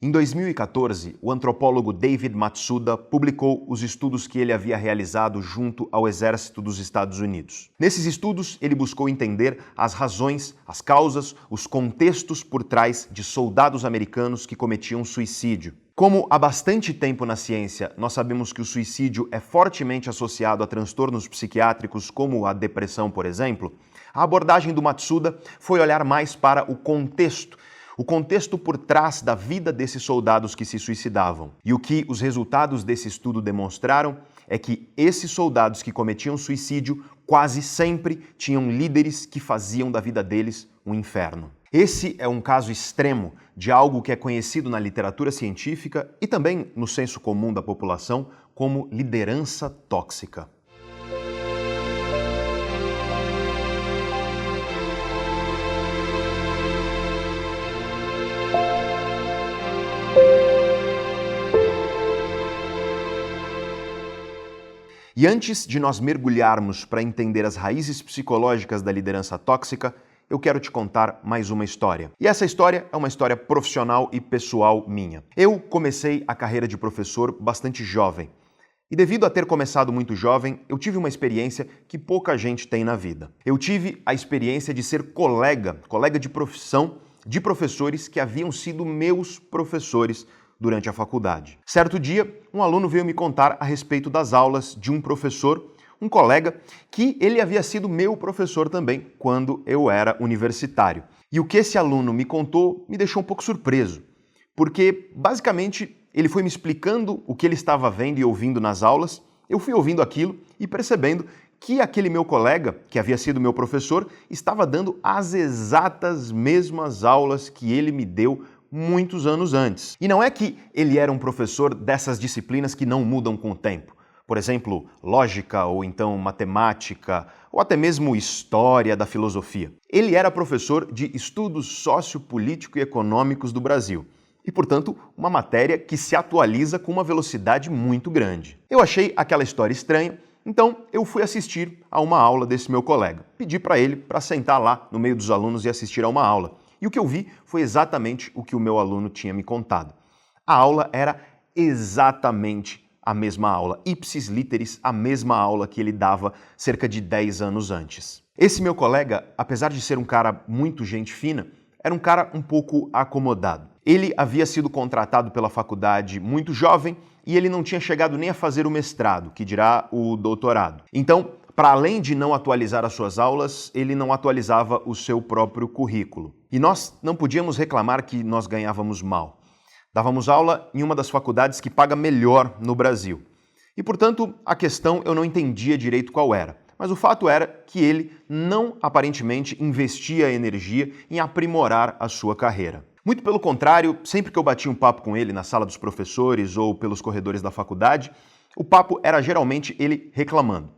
Em 2014, o antropólogo David Matsuda publicou os estudos que ele havia realizado junto ao Exército dos Estados Unidos. Nesses estudos, ele buscou entender as razões, as causas, os contextos por trás de soldados americanos que cometiam suicídio. Como há bastante tempo na ciência nós sabemos que o suicídio é fortemente associado a transtornos psiquiátricos como a depressão, por exemplo, a abordagem do Matsuda foi olhar mais para o contexto por trás da vida desses soldados que se suicidavam. E o que os resultados desse estudo demonstraram é que esses soldados que cometiam suicídio quase sempre tinham líderes que faziam da vida deles um inferno. Esse é um caso extremo de algo que é conhecido na literatura científica e também no senso comum da população como liderança tóxica. E antes de nós mergulharmos para entender as raízes psicológicas da liderança tóxica, eu quero te contar mais uma história. E essa história é uma história profissional e pessoal minha. Eu comecei a carreira de professor bastante jovem. E devido a ter começado muito jovem, eu tive uma experiência que pouca gente tem na vida. Eu tive a experiência de ser colega de profissão de professores que haviam sido meus professores durante a faculdade. Certo dia, um aluno veio me contar a respeito das aulas de um professor, um colega, que ele havia sido meu professor também quando eu era universitário. E o que esse aluno me contou me deixou um pouco surpreso, porque basicamente ele foi me explicando o que ele estava vendo e ouvindo nas aulas, eu fui ouvindo aquilo e percebendo que aquele meu colega, que havia sido meu professor, estava dando as exatas mesmas aulas que ele me deu muitos anos antes. E não é que ele era um professor dessas disciplinas que não mudam com o tempo. Por exemplo, lógica ou então matemática, ou até mesmo história da filosofia. Ele era professor de estudos sociopolítico e econômicos do Brasil. E, portanto, uma matéria que se atualiza com uma velocidade muito grande. Eu achei aquela história estranha, então eu fui assistir a uma aula desse meu colega. Pedi para ele para sentar lá no meio dos alunos e assistir a uma aula. E o que eu vi foi exatamente o que o meu aluno tinha me contado. A aula era exatamente a mesma aula, ipsis literis, a mesma aula que ele dava cerca de 10 anos antes. Esse meu colega, apesar de ser um cara muito gente fina, era um cara um pouco acomodado. Ele havia sido contratado pela faculdade muito jovem e ele não tinha chegado nem a fazer o mestrado, que dirá o doutorado. Então, para além de não atualizar as suas aulas, ele não atualizava o seu próprio currículo. E nós não podíamos reclamar que nós ganhávamos mal. Dávamos aula em uma das faculdades que paga melhor no Brasil. E, portanto, a questão eu não entendia direito qual era. Mas o fato era que ele não, aparentemente, investia energia em aprimorar a sua carreira. Muito pelo contrário, sempre que eu batia um papo com ele na sala dos professores ou pelos corredores da faculdade, o papo era geralmente ele reclamando.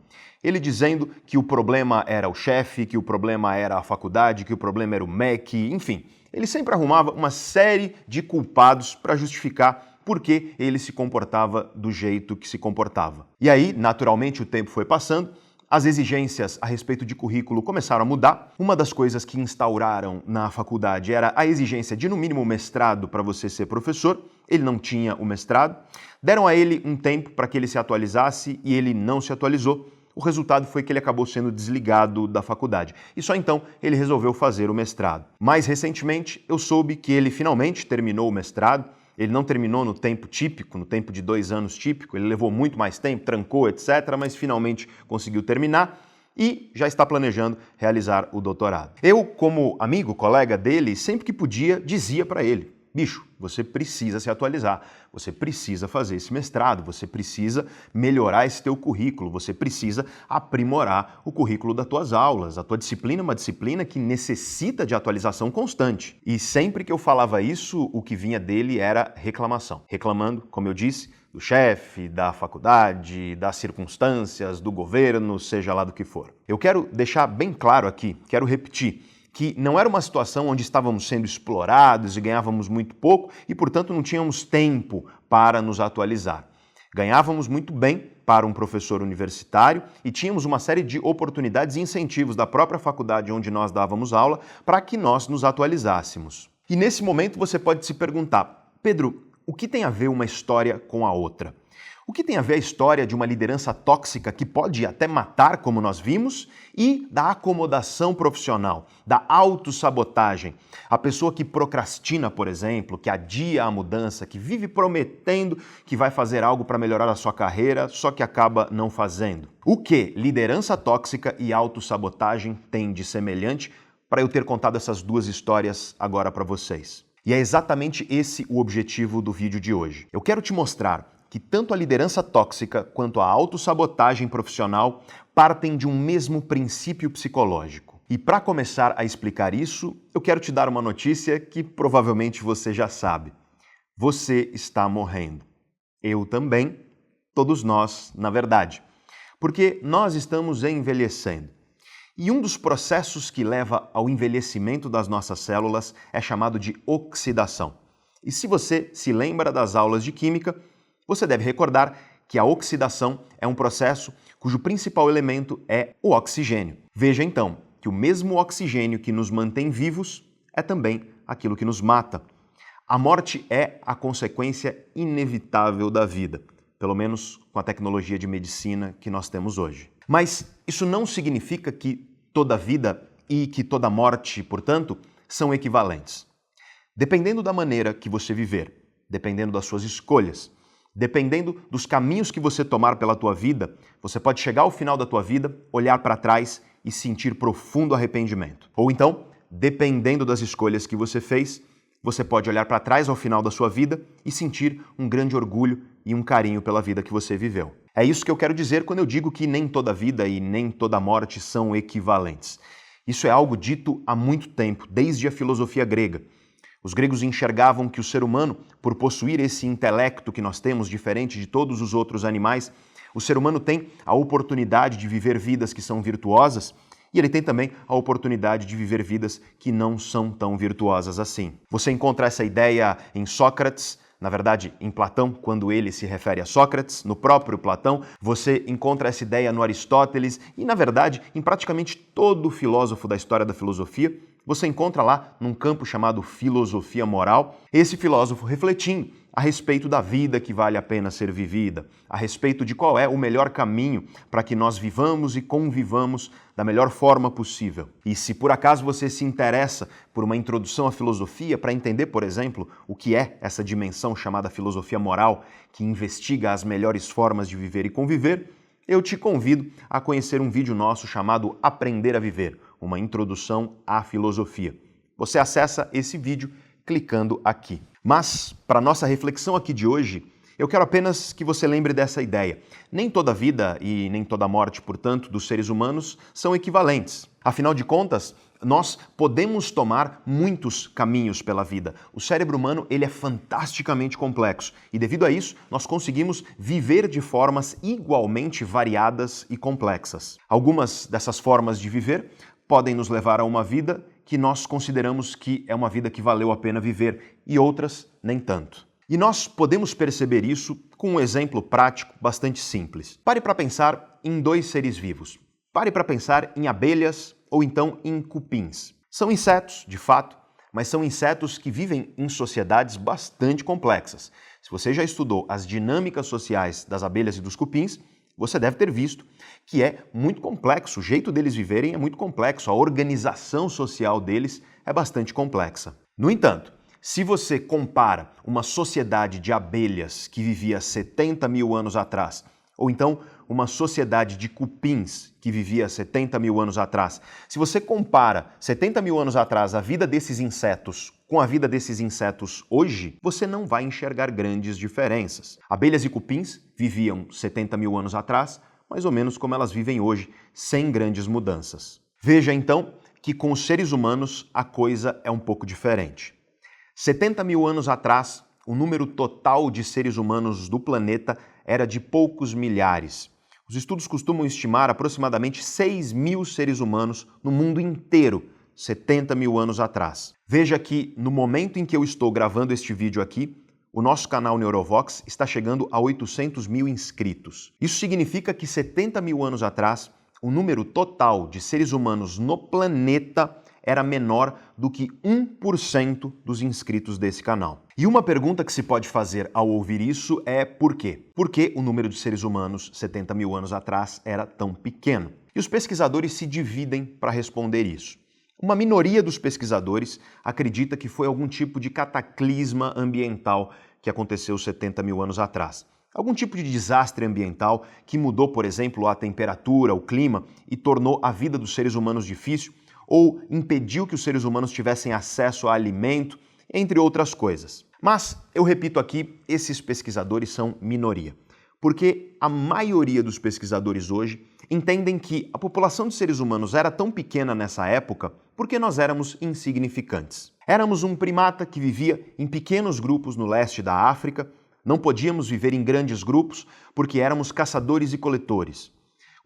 Ele dizendo que o problema era o chefe, que o problema era a faculdade, que o problema era o MEC, enfim. Ele sempre arrumava uma série de culpados para justificar por que ele se comportava do jeito que se comportava. E aí, naturalmente, o tempo foi passando, as exigências a respeito de currículo começaram a mudar. Uma das coisas que instauraram na faculdade era a exigência de, no mínimo, mestrado para você ser professor. Ele não tinha o mestrado. Deram a ele um tempo para que ele se atualizasse e ele não se atualizou. O resultado foi que ele acabou sendo desligado da faculdade. E só então ele resolveu fazer o mestrado. Mais recentemente, eu soube que ele finalmente terminou o mestrado. Ele não terminou no tempo típico, no tempo de 2 anos típico. Ele levou muito mais tempo, trancou, etc., mas finalmente conseguiu terminar e já está planejando realizar o doutorado. Eu, como amigo, colega dele, sempre que podia, dizia para ele: bicho, você precisa se atualizar, você precisa fazer esse mestrado, você precisa melhorar esse teu currículo, você precisa aprimorar o currículo das tuas aulas. A tua disciplina é uma disciplina que necessita de atualização constante. E sempre que eu falava isso, o que vinha dele era reclamação. Reclamando, como eu disse, do chefe, da faculdade, das circunstâncias, do governo, seja lá do que for. Eu quero deixar bem claro aqui, quero repetir, que não era uma situação onde estávamos sendo explorados e ganhávamos muito pouco e, portanto, não tínhamos tempo para nos atualizar. Ganhávamos muito bem para um professor universitário e tínhamos uma série de oportunidades e incentivos da própria faculdade onde nós dávamos aula para que nós nos atualizássemos. E nesse momento você pode se perguntar: Pedro, o que tem a ver uma história com a outra? O que tem a ver a história de uma liderança tóxica que pode até matar, como nós vimos, e da acomodação profissional, da autossabotagem? A pessoa que procrastina, por exemplo, que adia a mudança, que vive prometendo que vai fazer algo para melhorar a sua carreira, só que acaba não fazendo. O que liderança tóxica e autossabotagem têm de semelhante para eu ter contado essas duas histórias agora para vocês? E é exatamente esse o objetivo do vídeo de hoje. Eu quero te mostrar que tanto a liderança tóxica quanto a autossabotagem profissional partem de um mesmo princípio psicológico. E para começar a explicar isso, eu quero te dar uma notícia que provavelmente você já sabe. Você está morrendo. Eu também, todos nós, na verdade. Porque nós estamos envelhecendo. E um dos processos que leva ao envelhecimento das nossas células é chamado de oxidação. E se você se lembra das aulas de química, você deve recordar que a oxidação é um processo cujo principal elemento é o oxigênio. Veja então que o mesmo oxigênio que nos mantém vivos é também aquilo que nos mata. A morte é a consequência inevitável da vida, pelo menos com a tecnologia de medicina que nós temos hoje. Mas isso não significa que toda vida e que toda morte, portanto, são equivalentes. Dependendo da maneira que você viver, dependendo das suas escolhas, dependendo dos caminhos que você tomar pela tua vida, você pode chegar ao final da tua vida, olhar para trás e sentir profundo arrependimento. Ou então, dependendo das escolhas que você fez, você pode olhar para trás ao final da sua vida e sentir um grande orgulho e um carinho pela vida que você viveu. É isso que eu quero dizer quando eu digo que nem toda vida e nem toda morte são equivalentes. Isso é algo dito há muito tempo, desde a filosofia grega. Os gregos enxergavam que o ser humano, por possuir esse intelecto que nós temos, diferente de todos os outros animais, o ser humano tem a oportunidade de viver vidas que são virtuosas e ele tem também a oportunidade de viver vidas que não são tão virtuosas assim. Você encontra essa ideia em Sócrates, na verdade, em Platão, quando ele se refere a Sócrates, no próprio Platão. Você encontra essa ideia no Aristóteles e, na verdade, em praticamente todo filósofo da história da filosofia. Você encontra lá, num campo chamado filosofia moral, esse filósofo refletindo a respeito da vida que vale a pena ser vivida, a respeito de qual é o melhor caminho para que nós vivamos e convivamos da melhor forma possível. E se por acaso você se interessa por uma introdução à filosofia para entender, por exemplo, o que é essa dimensão chamada filosofia moral, que investiga as melhores formas de viver e conviver, eu te convido a conhecer um vídeo nosso chamado Aprender a Viver, uma introdução à filosofia. Você acessa esse vídeo clicando aqui. Mas, para nossa reflexão aqui de hoje, eu quero apenas que você lembre dessa ideia. Nem toda vida e nem toda morte, portanto, dos seres humanos são equivalentes. Afinal de contas, nós podemos tomar muitos caminhos pela vida. O cérebro humano, ele é fantasticamente complexo e devido a isso, nós conseguimos viver de formas igualmente variadas e complexas. Algumas dessas formas de viver podem nos levar a uma vida que nós consideramos que é uma vida que valeu a pena viver e outras nem tanto. E nós podemos perceber isso com um exemplo prático bastante simples. Pare para pensar em dois seres vivos. Pare para pensar em abelhas ou então em cupins. São insetos, de fato, mas são insetos que vivem em sociedades bastante complexas. Se você já estudou as dinâmicas sociais das abelhas e dos cupins, você deve ter visto que é muito complexo, o jeito deles viverem é muito complexo, a organização social deles é bastante complexa. No entanto, se você compara uma sociedade de abelhas que vivia 70 mil anos atrás, ou então uma sociedade de cupins que vivia 70 mil anos atrás, se você compara 70 mil anos atrás a vida desses insetos com a vida desses insetos hoje, você não vai enxergar grandes diferenças. Abelhas e cupins viviam 70 mil anos atrás, mais ou menos como elas vivem hoje, sem grandes mudanças. Veja então que com os seres humanos a coisa é um pouco diferente. 70 mil anos atrás, o número total de seres humanos do planeta era de poucos milhares. Os estudos costumam estimar aproximadamente 6 mil seres humanos no mundo inteiro, 70 mil anos atrás. Veja que no momento em que eu estou gravando este vídeo aqui, o nosso canal Neurovox está chegando a 800 mil inscritos. Isso significa que 70 mil anos atrás, o número total de seres humanos no planeta era menor do que 1% dos inscritos desse canal. E uma pergunta que se pode fazer ao ouvir isso é por quê? Por que o número de seres humanos 70 mil anos atrás era tão pequeno? E os pesquisadores se dividem para responder isso. Uma minoria dos pesquisadores acredita que foi algum tipo de cataclisma ambiental que aconteceu 70 mil anos atrás. Algum tipo de desastre ambiental que mudou, por exemplo, a temperatura, o clima e tornou a vida dos seres humanos difícil ou impediu que os seres humanos tivessem acesso a alimento, entre outras coisas. Mas, eu repito aqui, esses pesquisadores são minoria, porque a maioria dos pesquisadores hoje entendem que a população de seres humanos era tão pequena nessa época porque nós éramos insignificantes. Éramos um primata que vivia em pequenos grupos no leste da África. Não podíamos viver em grandes grupos porque éramos caçadores e coletores.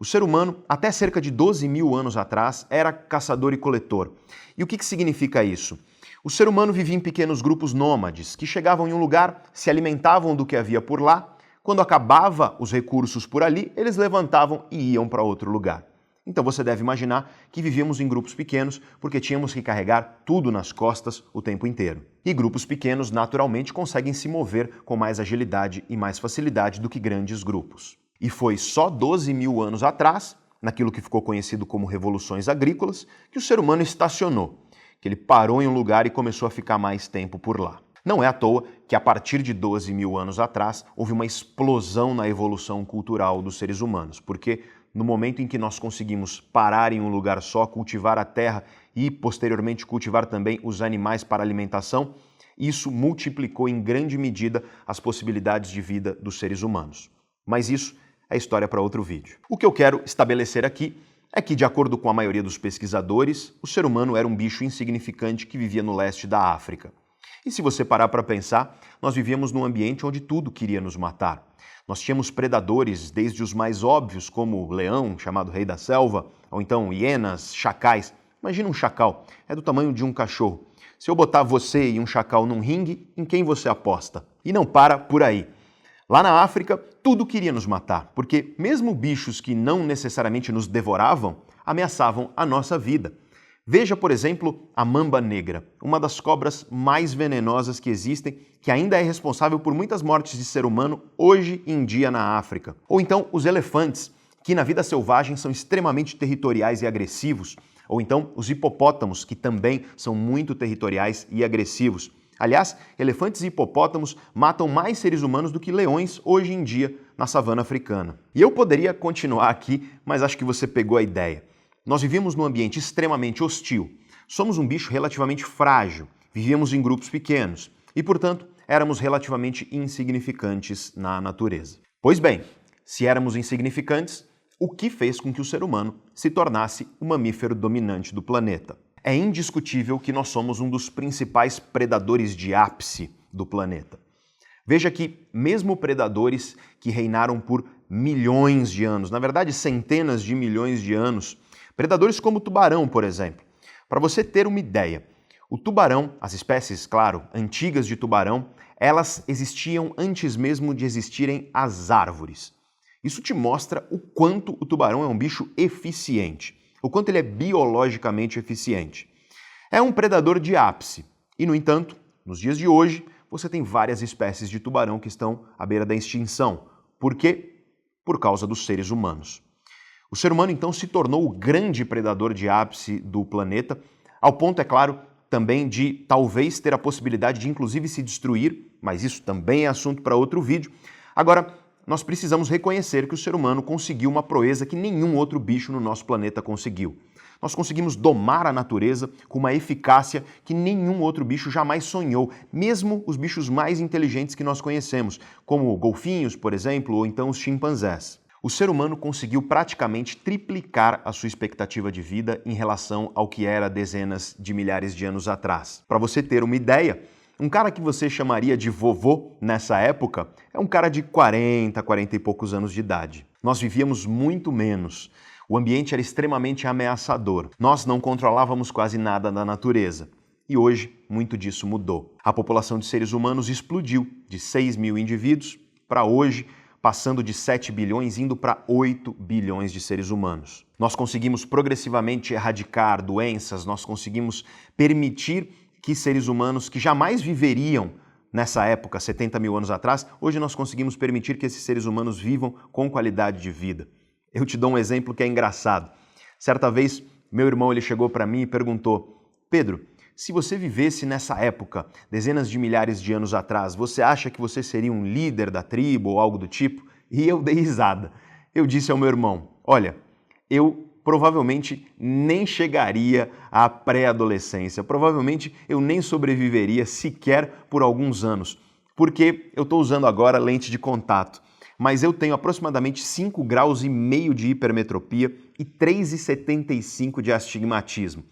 O ser humano, até cerca de 12 mil anos atrás, era caçador e coletor. E o que significa isso? O ser humano vivia em pequenos grupos nômades, que chegavam em um lugar, se alimentavam do que havia por lá. Quando acabava os recursos por ali, eles levantavam e iam para outro lugar. Então você deve imaginar que vivíamos em grupos pequenos porque tínhamos que carregar tudo nas costas o tempo inteiro. E grupos pequenos naturalmente conseguem se mover com mais agilidade e mais facilidade do que grandes grupos. E foi só 12 mil anos atrás, naquilo que ficou conhecido como revoluções agrícolas, que o ser humano estacionou, que ele parou em um lugar e começou a ficar mais tempo por lá. Não é à toa que a partir de 12 mil anos atrás houve uma explosão na evolução cultural dos seres humanos, porque no momento em que nós conseguimos parar em um lugar só, cultivar a terra e, posteriormente, cultivar também os animais para alimentação, isso multiplicou em grande medida as possibilidades de vida dos seres humanos. Mas isso é história para outro vídeo. O que eu quero estabelecer aqui é que, de acordo com a maioria dos pesquisadores, o ser humano era um bicho insignificante que vivia no leste da África. E se você parar para pensar, nós vivíamos num ambiente onde tudo queria nos matar. Nós tínhamos predadores, desde os mais óbvios, como o leão, chamado rei da selva, ou então hienas, chacais. Imagina um chacal, é do tamanho de um cachorro. Se eu botar você e um chacal num ringue, em quem você aposta? E não para por aí. Lá na África, tudo queria nos matar, porque mesmo bichos que não necessariamente nos devoravam, ameaçavam a nossa vida. Veja, por exemplo, a mamba negra, uma das cobras mais venenosas que existem, que ainda é responsável por muitas mortes de ser humano hoje em dia na África. Ou então os elefantes, que na vida selvagem são extremamente territoriais e agressivos. Ou então os hipopótamos, que também são muito territoriais e agressivos. Aliás, elefantes e hipopótamos matam mais seres humanos do que leões hoje em dia na savana africana. E eu poderia continuar aqui, mas acho que você pegou a ideia. Nós vivíamos num ambiente extremamente hostil. Somos um bicho relativamente frágil, vivíamos em grupos pequenos e, portanto, éramos relativamente insignificantes na natureza. Pois bem, se éramos insignificantes, o que fez com que o ser humano se tornasse o mamífero dominante do planeta? É indiscutível que nós somos um dos principais predadores de ápice do planeta. Veja que mesmo predadores que reinaram por milhões de anos, na verdade centenas de milhões de anos, predadores como o tubarão, por exemplo. Para você ter uma ideia, o tubarão, as espécies, claro, antigas de tubarão, elas existiam antes mesmo de existirem as árvores. Isso te mostra o quanto o tubarão é um bicho eficiente, o quanto ele é biologicamente eficiente. É um predador de ápice e, no entanto, nos dias de hoje, você tem várias espécies de tubarão que estão à beira da extinção. Por quê? Por causa dos seres humanos. O ser humano, então, se tornou o grande predador de ápice do planeta, ao ponto, é claro, também de talvez ter a possibilidade de, inclusive, se destruir, mas isso também é assunto para outro vídeo. Agora, nós precisamos reconhecer que o ser humano conseguiu uma proeza que nenhum outro bicho no nosso planeta conseguiu. Nós conseguimos domar a natureza com uma eficácia que nenhum outro bicho jamais sonhou, mesmo os bichos mais inteligentes que nós conhecemos, como golfinhos, por exemplo, ou então os chimpanzés. O ser humano conseguiu praticamente triplicar a sua expectativa de vida em relação ao que era dezenas de milhares de anos atrás. Para você ter uma ideia, um cara que você chamaria de vovô nessa época é um cara de 40 e poucos anos de idade. Nós vivíamos muito menos. O ambiente era extremamente ameaçador. Nós não controlávamos quase nada da natureza. E hoje, muito disso mudou. A população de seres humanos explodiu de 6 mil indivíduos para hoje passando de 7 bilhões indo para 8 bilhões de seres humanos. Nós conseguimos progressivamente erradicar doenças, nós conseguimos permitir que seres humanos que jamais viveriam nessa época, 70 mil anos atrás, hoje nós conseguimos permitir que esses seres humanos vivam com qualidade de vida. Eu te dou um exemplo que é engraçado. Certa vez, meu irmão ele chegou para mim e perguntou: Pedro, se você vivesse nessa época, dezenas de milhares de anos atrás, você acha que você seria um líder da tribo ou algo do tipo? E eu dei risada. Eu disse ao meu irmão: olha, eu provavelmente nem chegaria à pré-adolescência, provavelmente eu nem sobreviveria sequer por alguns anos, porque eu estou usando agora lente de contato, mas eu tenho aproximadamente 5,5 graus de hipermetropia e 3,75 de astigmatismo.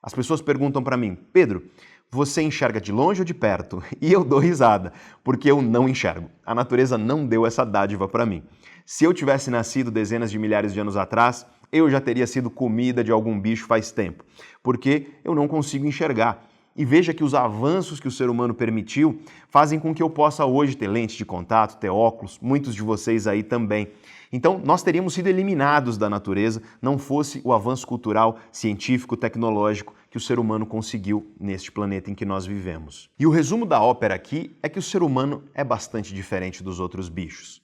As pessoas perguntam para mim: Pedro, você enxerga de longe ou de perto? E eu dou risada, porque eu não enxergo. A natureza não deu essa dádiva para mim. Se eu tivesse nascido dezenas de milhares de anos atrás, eu já teria sido comida de algum bicho faz tempo, porque eu não consigo enxergar. E veja que os avanços que o ser humano permitiu fazem com que eu possa hoje ter lente de contato, ter óculos, muitos de vocês aí também. Então, nós teríamos sido eliminados da natureza, não fosse o avanço cultural, científico, tecnológico que o ser humano conseguiu neste planeta em que nós vivemos. E o resumo da ópera aqui é que o ser humano é bastante diferente dos outros bichos.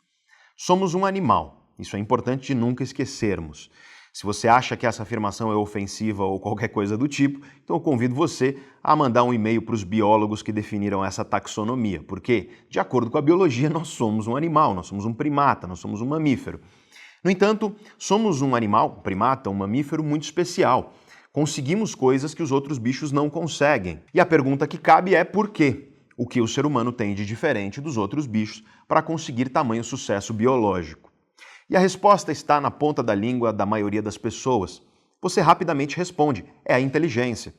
Somos um animal, isso é importante de nunca esquecermos. Se você acha que essa afirmação é ofensiva ou qualquer coisa do tipo, então eu convido você a mandar um e-mail para os biólogos que definiram essa taxonomia, porque, de acordo com a biologia, nós somos um animal, nós somos um primata, nós somos um mamífero. No entanto, somos um animal, um primata, um mamífero muito especial. Conseguimos coisas que os outros bichos não conseguem. E a pergunta que cabe é por quê? O que o ser humano tem de diferente dos outros bichos para conseguir tamanho sucesso biológico? E a resposta está na ponta da língua da maioria das pessoas. Você rapidamente responde: é a inteligência.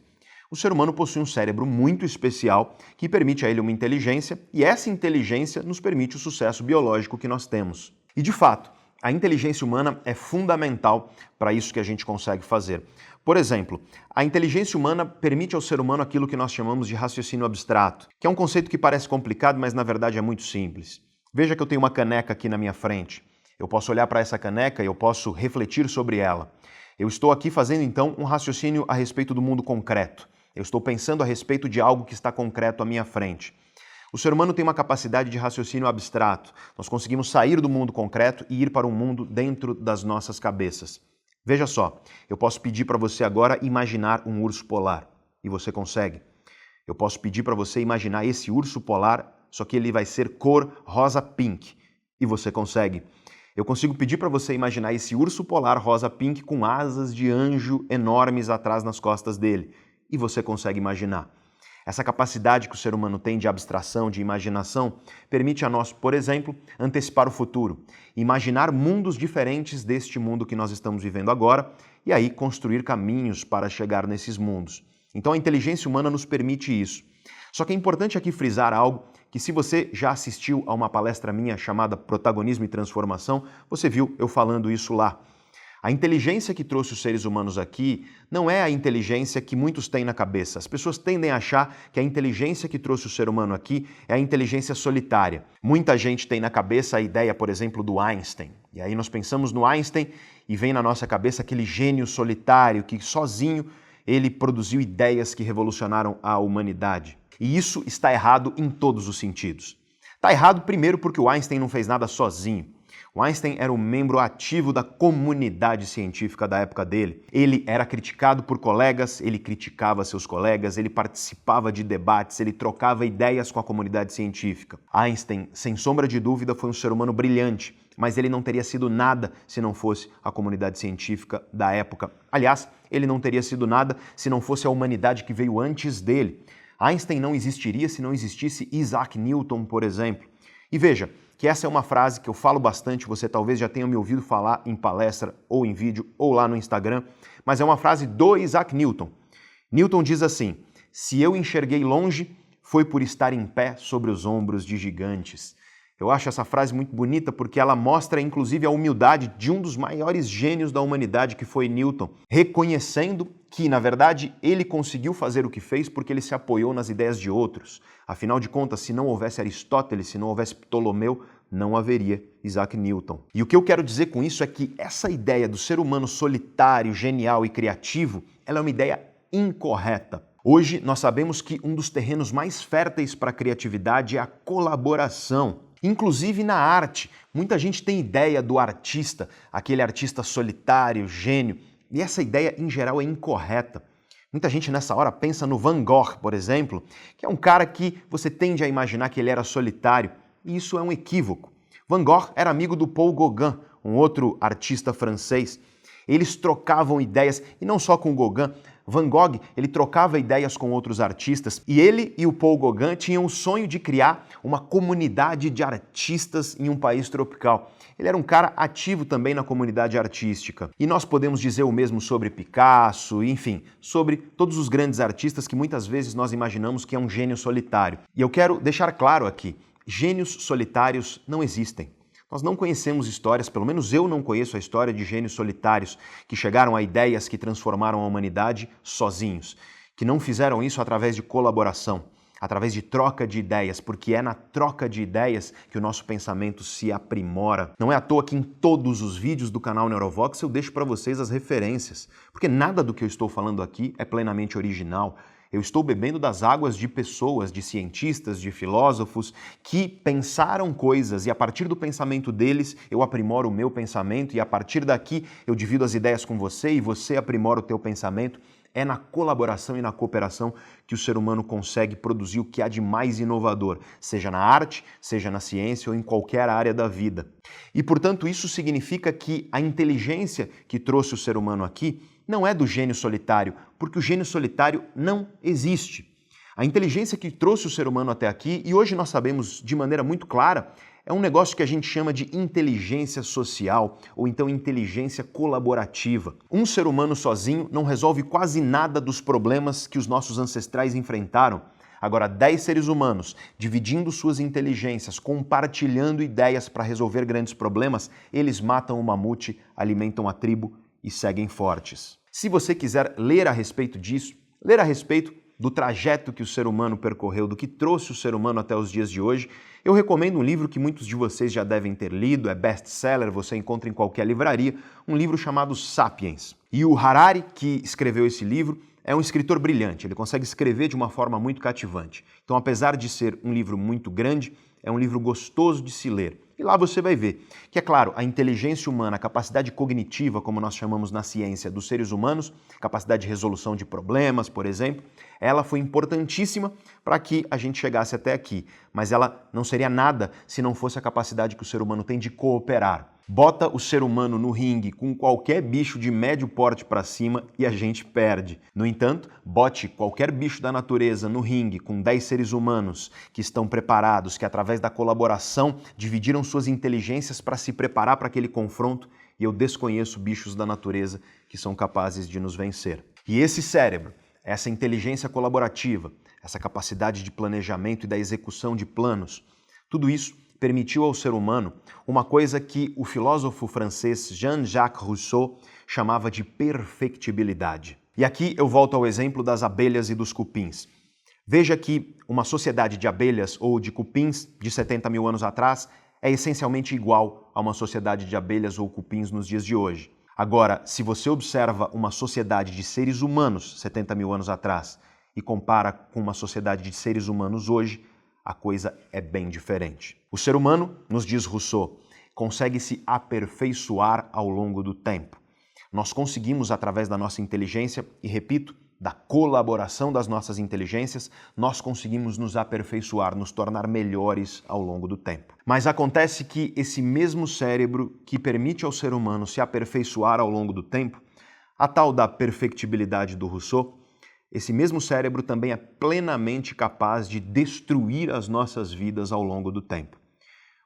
O ser humano possui um cérebro muito especial que permite a ele uma inteligência, e essa inteligência nos permite o sucesso biológico que nós temos. E de fato, a inteligência humana é fundamental para isso que a gente consegue fazer. Por exemplo, a inteligência humana permite ao ser humano aquilo que nós chamamos de raciocínio abstrato, que é um conceito que parece complicado, mas na verdade é muito simples. Veja que eu tenho uma caneca aqui na minha frente. Eu posso olhar para essa caneca e eu posso refletir sobre ela. Eu estou aqui fazendo então um raciocínio a respeito do mundo concreto. Eu estou pensando a respeito de algo que está concreto à minha frente. O ser humano tem uma capacidade de raciocínio abstrato. Nós conseguimos sair do mundo concreto e ir para um mundo dentro das nossas cabeças. Veja só, eu posso pedir para você agora imaginar um urso polar. E você consegue. Eu posso pedir para você imaginar esse urso polar, só que ele vai ser cor rosa-pink. E você consegue. Eu consigo pedir para você imaginar esse urso polar rosa-pink com asas de anjo enormes atrás nas costas dele. E você consegue imaginar. Essa capacidade que o ser humano tem de abstração, de imaginação, permite a nós, por exemplo, antecipar o futuro, imaginar mundos diferentes deste mundo que nós estamos vivendo agora e aí construir caminhos para chegar nesses mundos. Então a inteligência humana nos permite isso. Só que é importante aqui frisar algo que, se você já assistiu a uma palestra minha chamada Protagonismo e Transformação, você viu eu falando isso lá. A inteligência que trouxe os seres humanos aqui não é a inteligência que muitos têm na cabeça. As pessoas tendem a achar que a inteligência que trouxe o ser humano aqui é a inteligência solitária. Muita gente tem na cabeça a ideia, por exemplo, do Einstein. E aí nós pensamos no Einstein e vem na nossa cabeça aquele gênio solitário que sozinho ele produziu ideias que revolucionaram a humanidade. E isso está errado em todos os sentidos. Está errado primeiro porque o Einstein não fez nada sozinho. O Einstein era um membro ativo da comunidade científica da época dele. Ele era criticado por colegas, ele criticava seus colegas, ele participava de debates, ele trocava ideias com a comunidade científica. Einstein, sem sombra de dúvida, foi um ser humano brilhante, mas ele não teria sido nada se não fosse a comunidade científica da época. Aliás, ele não teria sido nada se não fosse a humanidade que veio antes dele. Einstein não existiria se não existisse Isaac Newton, por exemplo. E veja que essa é uma frase que eu falo bastante, você talvez já tenha me ouvido falar em palestra, ou em vídeo, ou lá no Instagram, mas é uma frase do Isaac Newton. Newton diz assim: se eu enxerguei longe, foi por estar em pé sobre os ombros de gigantes. Eu acho essa frase muito bonita porque ela mostra, inclusive, a humildade de um dos maiores gênios da humanidade, que foi Newton, reconhecendo que, na verdade, ele conseguiu fazer o que fez porque ele se apoiou nas ideias de outros. Afinal de contas, se não houvesse Aristóteles, se não houvesse Ptolomeu, não haveria Isaac Newton. E o que eu quero dizer com isso é que essa ideia do ser humano solitário, genial e criativo, ela é uma ideia incorreta. Hoje nós sabemos que um dos terrenos mais férteis para a criatividade é a colaboração. Inclusive na arte, muita gente tem ideia do artista, aquele artista solitário, gênio, e essa ideia em geral é incorreta. Muita gente nessa hora pensa no Van Gogh, por exemplo, que é um cara que você tende a imaginar que ele era solitário, e isso é um equívoco. Van Gogh era amigo do Paul Gauguin, um outro artista francês. Eles trocavam ideias, e não só com Gauguin. Van Gogh, ele trocava ideias com outros artistas, e ele e o Paul Gauguin tinham o sonho de criar uma comunidade de artistas em um país tropical. Ele era um cara ativo também na comunidade artística. E nós podemos dizer o mesmo sobre Picasso, enfim, sobre todos os grandes artistas que muitas vezes nós imaginamos que é um gênio solitário. E eu quero deixar claro aqui, gênios solitários não existem. Nós não conhecemos histórias, pelo menos eu não conheço a história de gênios solitários que chegaram a ideias que transformaram a humanidade sozinhos, que não fizeram isso através de colaboração, através de troca de ideias, porque é na troca de ideias que o nosso pensamento se aprimora. Não é à toa que em todos os vídeos do canal Neurovox eu deixo para vocês as referências, porque nada do que eu estou falando aqui é plenamente original. Eu estou bebendo das águas de pessoas, de cientistas, de filósofos que pensaram coisas e a partir do pensamento deles eu aprimoro o meu pensamento e a partir daqui eu divido as ideias com você e você aprimora o teu pensamento. É na colaboração e na cooperação que o ser humano consegue produzir o que há de mais inovador, seja na arte, seja na ciência ou em qualquer área da vida. E, portanto, isso significa que a inteligência que trouxe o ser humano aqui não é do gênio solitário, porque o gênio solitário não existe. A inteligência que trouxe o ser humano até aqui, e hoje nós sabemos de maneira muito clara, é um negócio que a gente chama de inteligência social, ou então inteligência colaborativa. Um ser humano sozinho não resolve quase nada dos problemas que os nossos ancestrais enfrentaram. Agora, 10 seres humanos, dividindo suas inteligências, compartilhando ideias para resolver grandes problemas, eles matam o mamute, alimentam a tribo e seguem fortes. Se você quiser ler a respeito disso, ler a respeito do trajeto que o ser humano percorreu, do que trouxe o ser humano até os dias de hoje, eu recomendo um livro que muitos de vocês já devem ter lido, é best-seller, você encontra em qualquer livraria, um livro chamado Sapiens. E o Harari, que escreveu esse livro, é um escritor brilhante, ele consegue escrever de uma forma muito cativante. Então, apesar de ser um livro muito grande, é um livro gostoso de se ler. E lá você vai ver que, é claro, a inteligência humana, a capacidade cognitiva, como nós chamamos na ciência dos seres humanos, capacidade de resolução de problemas, por exemplo, ela foi importantíssima para que a gente chegasse até aqui. Mas ela não seria nada se não fosse a capacidade que o ser humano tem de cooperar. Bota o ser humano no ringue com qualquer bicho de médio porte para cima e a gente perde. No entanto, bote qualquer bicho da natureza no ringue com 10 seres humanos que estão preparados, que através da colaboração dividiram suas inteligências para se preparar para aquele confronto, e eu desconheço bichos da natureza que são capazes de nos vencer. E esse cérebro, essa inteligência colaborativa, essa capacidade de planejamento e da execução de planos, tudo isso permitiu ao ser humano uma coisa que o filósofo francês Jean-Jacques Rousseau chamava de perfectibilidade. E aqui eu volto ao exemplo das abelhas e dos cupins. Veja que uma sociedade de abelhas ou de cupins de 70 mil anos atrás é essencialmente igual a uma sociedade de abelhas ou cupins nos dias de hoje. Agora, se você observa uma sociedade de seres humanos 70 mil anos atrás e compara com uma sociedade de seres humanos hoje, a coisa é bem diferente. O ser humano, nos diz Rousseau, consegue se aperfeiçoar ao longo do tempo. Nós conseguimos, através da nossa inteligência, e repito, da colaboração das nossas inteligências, nós conseguimos nos aperfeiçoar, nos tornar melhores ao longo do tempo. Mas acontece que esse mesmo cérebro que permite ao ser humano se aperfeiçoar ao longo do tempo, a tal da perfectibilidade do Rousseau, esse mesmo cérebro também é plenamente capaz de destruir as nossas vidas ao longo do tempo.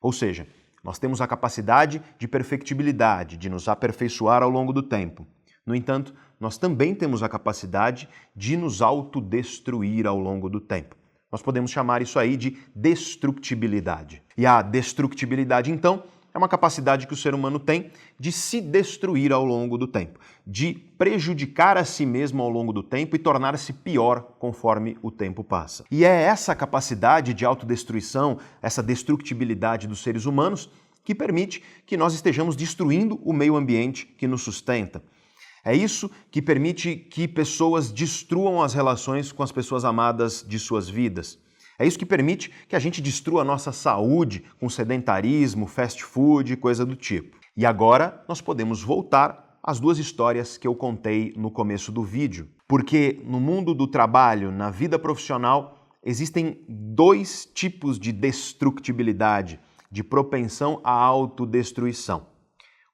Ou seja, nós temos a capacidade de perfectibilidade, de nos aperfeiçoar ao longo do tempo. No entanto, nós também temos a capacidade de nos autodestruir ao longo do tempo. Nós podemos chamar isso aí de destructibilidade. E a destructibilidade, então, é uma capacidade que o ser humano tem de se destruir ao longo do tempo, de prejudicar a si mesmo ao longo do tempo e tornar-se pior conforme o tempo passa. E é essa capacidade de autodestruição, essa destructibilidade dos seres humanos, que permite que nós estejamos destruindo o meio ambiente que nos sustenta. É isso que permite que pessoas destruam as relações com as pessoas amadas de suas vidas. É isso que permite que a gente destrua a nossa saúde com sedentarismo, fast food, coisa do tipo. E agora nós podemos voltar às duas histórias que eu contei no começo do vídeo. Porque no mundo do trabalho, na vida profissional, existem dois tipos de destructibilidade, de propensão à autodestruição.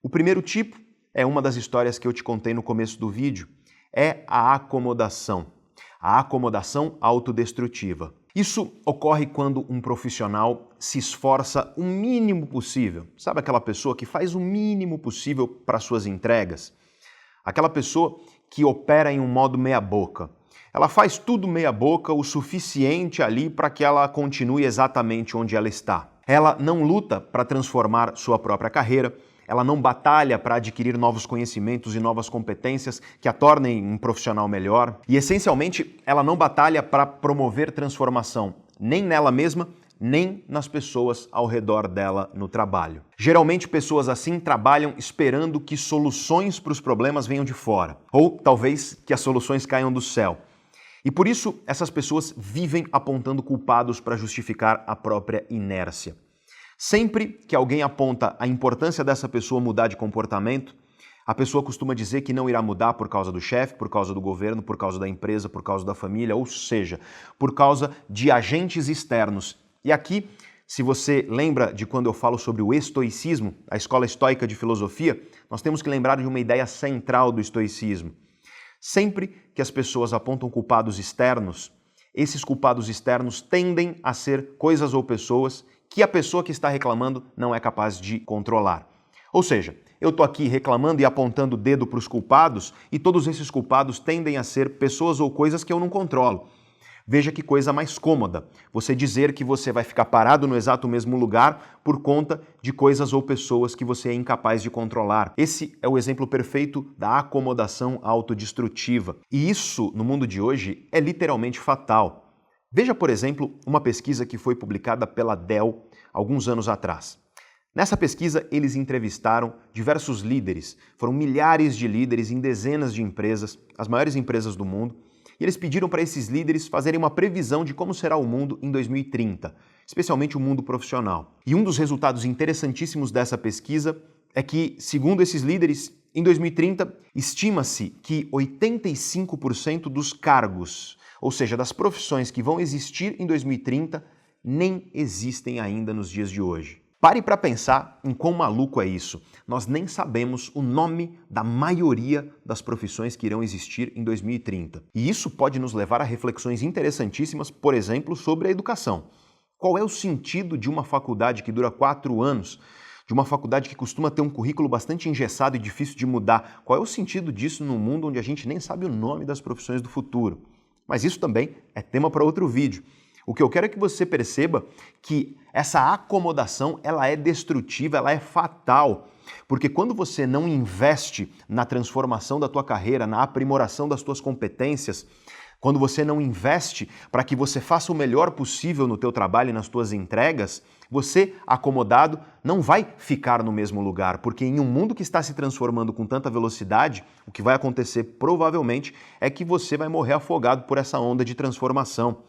O primeiro tipo é uma das histórias que eu te contei no começo do vídeo, é a acomodação autodestrutiva. Isso ocorre quando um profissional se esforça o mínimo possível. Sabe aquela pessoa que faz o mínimo possível para suas entregas? Aquela pessoa que opera em um modo meia-boca. Ela faz tudo meia-boca o suficiente ali para que ela continue exatamente onde ela está. Ela não luta para transformar sua própria carreira, ela não batalha para adquirir novos conhecimentos e novas competências que a tornem um profissional melhor. E, essencialmente, ela não batalha para promover transformação, nem nela mesma, nem nas pessoas ao redor dela no trabalho. Geralmente, pessoas assim trabalham esperando que soluções para os problemas venham de fora, ou talvez que as soluções caiam do céu. E por isso, essas pessoas vivem apontando culpados para justificar a própria inércia. Sempre que alguém aponta a importância dessa pessoa mudar de comportamento, a pessoa costuma dizer que não irá mudar por causa do chefe, por causa do governo, por causa da empresa, por causa da família, ou seja, por causa de agentes externos. E aqui, se você lembra de quando eu falo sobre o estoicismo, a escola estoica de filosofia, nós temos que lembrar de uma ideia central do estoicismo. Sempre que as pessoas apontam culpados externos, esses culpados externos tendem a ser coisas ou pessoas que a pessoa que está reclamando não é capaz de controlar. Ou seja, eu estou aqui reclamando e apontando o dedo para os culpados e todos esses culpados tendem a ser pessoas ou coisas que eu não controlo. Veja que coisa mais cômoda, você dizer que você vai ficar parado no exato mesmo lugar por conta de coisas ou pessoas que você é incapaz de controlar. Esse é o exemplo perfeito da acomodação autodestrutiva. E isso, no mundo de hoje, é literalmente fatal. Veja, por exemplo, uma pesquisa que foi publicada pela Dell alguns anos atrás. Nessa pesquisa, eles entrevistaram diversos líderes, foram milhares de líderes em dezenas de empresas, as maiores empresas do mundo, e eles pediram para esses líderes fazerem uma previsão de como será o mundo em 2030, especialmente o mundo profissional. E um dos resultados interessantíssimos dessa pesquisa é que, segundo esses líderes, em 2030, estima-se que 85% dos cargos, ou seja, das profissões que vão existir em 2030, nem existem ainda nos dias de hoje. Pare para pensar em quão maluco é isso. Nós nem sabemos o nome da maioria das profissões que irão existir em 2030. E isso pode nos levar a reflexões interessantíssimas, por exemplo, sobre a educação. Qual é o sentido de uma faculdade que dura 4 anos? De uma faculdade que costuma ter um currículo bastante engessado e difícil de mudar? Qual é o sentido disso num mundo onde a gente nem sabe o nome das profissões do futuro? Mas isso também é tema para outro vídeo. O que eu quero é que você perceba que essa acomodação, ela é destrutiva, ela é fatal. Porque quando você não investe na transformação da tua carreira, na aprimoração das tuas competências, quando você não investe para que você faça o melhor possível no teu trabalho e nas tuas entregas, você, acomodado, não vai ficar no mesmo lugar, porque em um mundo que está se transformando com tanta velocidade, o que vai acontecer provavelmente é que você vai morrer afogado por essa onda de transformação.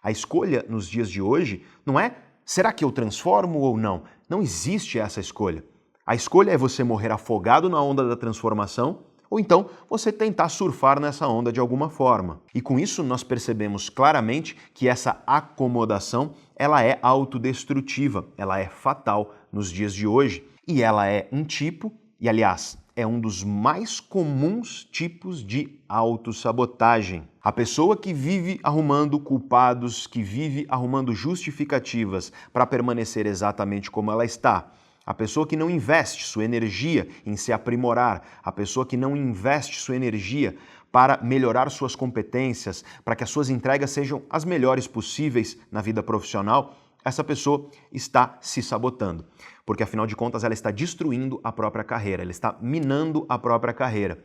A escolha nos dias de hoje não é será que eu transformo ou não? Não existe essa escolha. A escolha é você morrer afogado na onda da transformação ou então você tentar surfar nessa onda de alguma forma. E com isso nós percebemos claramente que essa acomodação, ela é autodestrutiva, ela é fatal nos dias de hoje. E ela é um tipo, e aliás, é um dos mais comuns tipos de autossabotagem. A pessoa que vive arrumando culpados, que vive arrumando justificativas para permanecer exatamente como ela está, a pessoa que não investe sua energia em se aprimorar, a pessoa que não investe sua energia para melhorar suas competências, para que as suas entregas sejam as melhores possíveis na vida profissional, essa pessoa está se sabotando, porque afinal de contas ela está destruindo a própria carreira, ela está minando a própria carreira.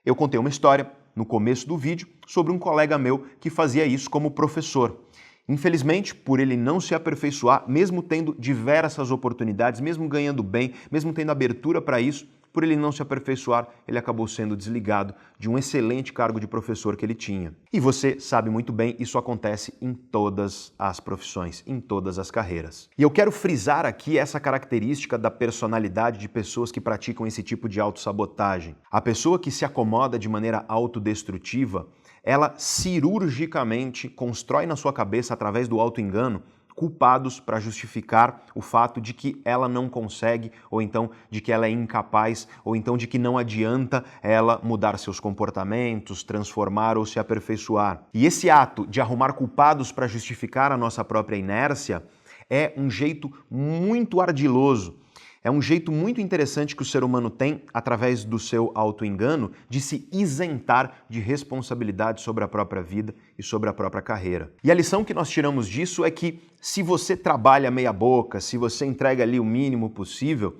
Eu contei uma história no começo do vídeo sobre um colega meu que fazia isso como professor. Infelizmente, por ele não se aperfeiçoar, mesmo tendo diversas oportunidades, mesmo ganhando bem, mesmo tendo abertura para isso, por ele não se aperfeiçoar, ele acabou sendo desligado de um excelente cargo de professor que ele tinha. E você sabe muito bem, isso acontece em todas as profissões, em todas as carreiras. E eu quero frisar aqui essa característica da personalidade de pessoas que praticam esse tipo de autossabotagem. A pessoa que se acomoda de maneira autodestrutiva, ela cirurgicamente constrói na sua cabeça, através do autoengano, culpados para justificar o fato de que ela não consegue, ou então de que ela é incapaz, ou então de que não adianta ela mudar seus comportamentos, transformar ou se aperfeiçoar. E esse ato de arrumar culpados para justificar a nossa própria inércia é um jeito muito ardiloso. É um jeito muito interessante que o ser humano tem, através do seu autoengano, de se isentar de responsabilidade sobre a própria vida e sobre a própria carreira. E a lição que nós tiramos disso é que se você trabalha meia boca, se você entrega ali o mínimo possível,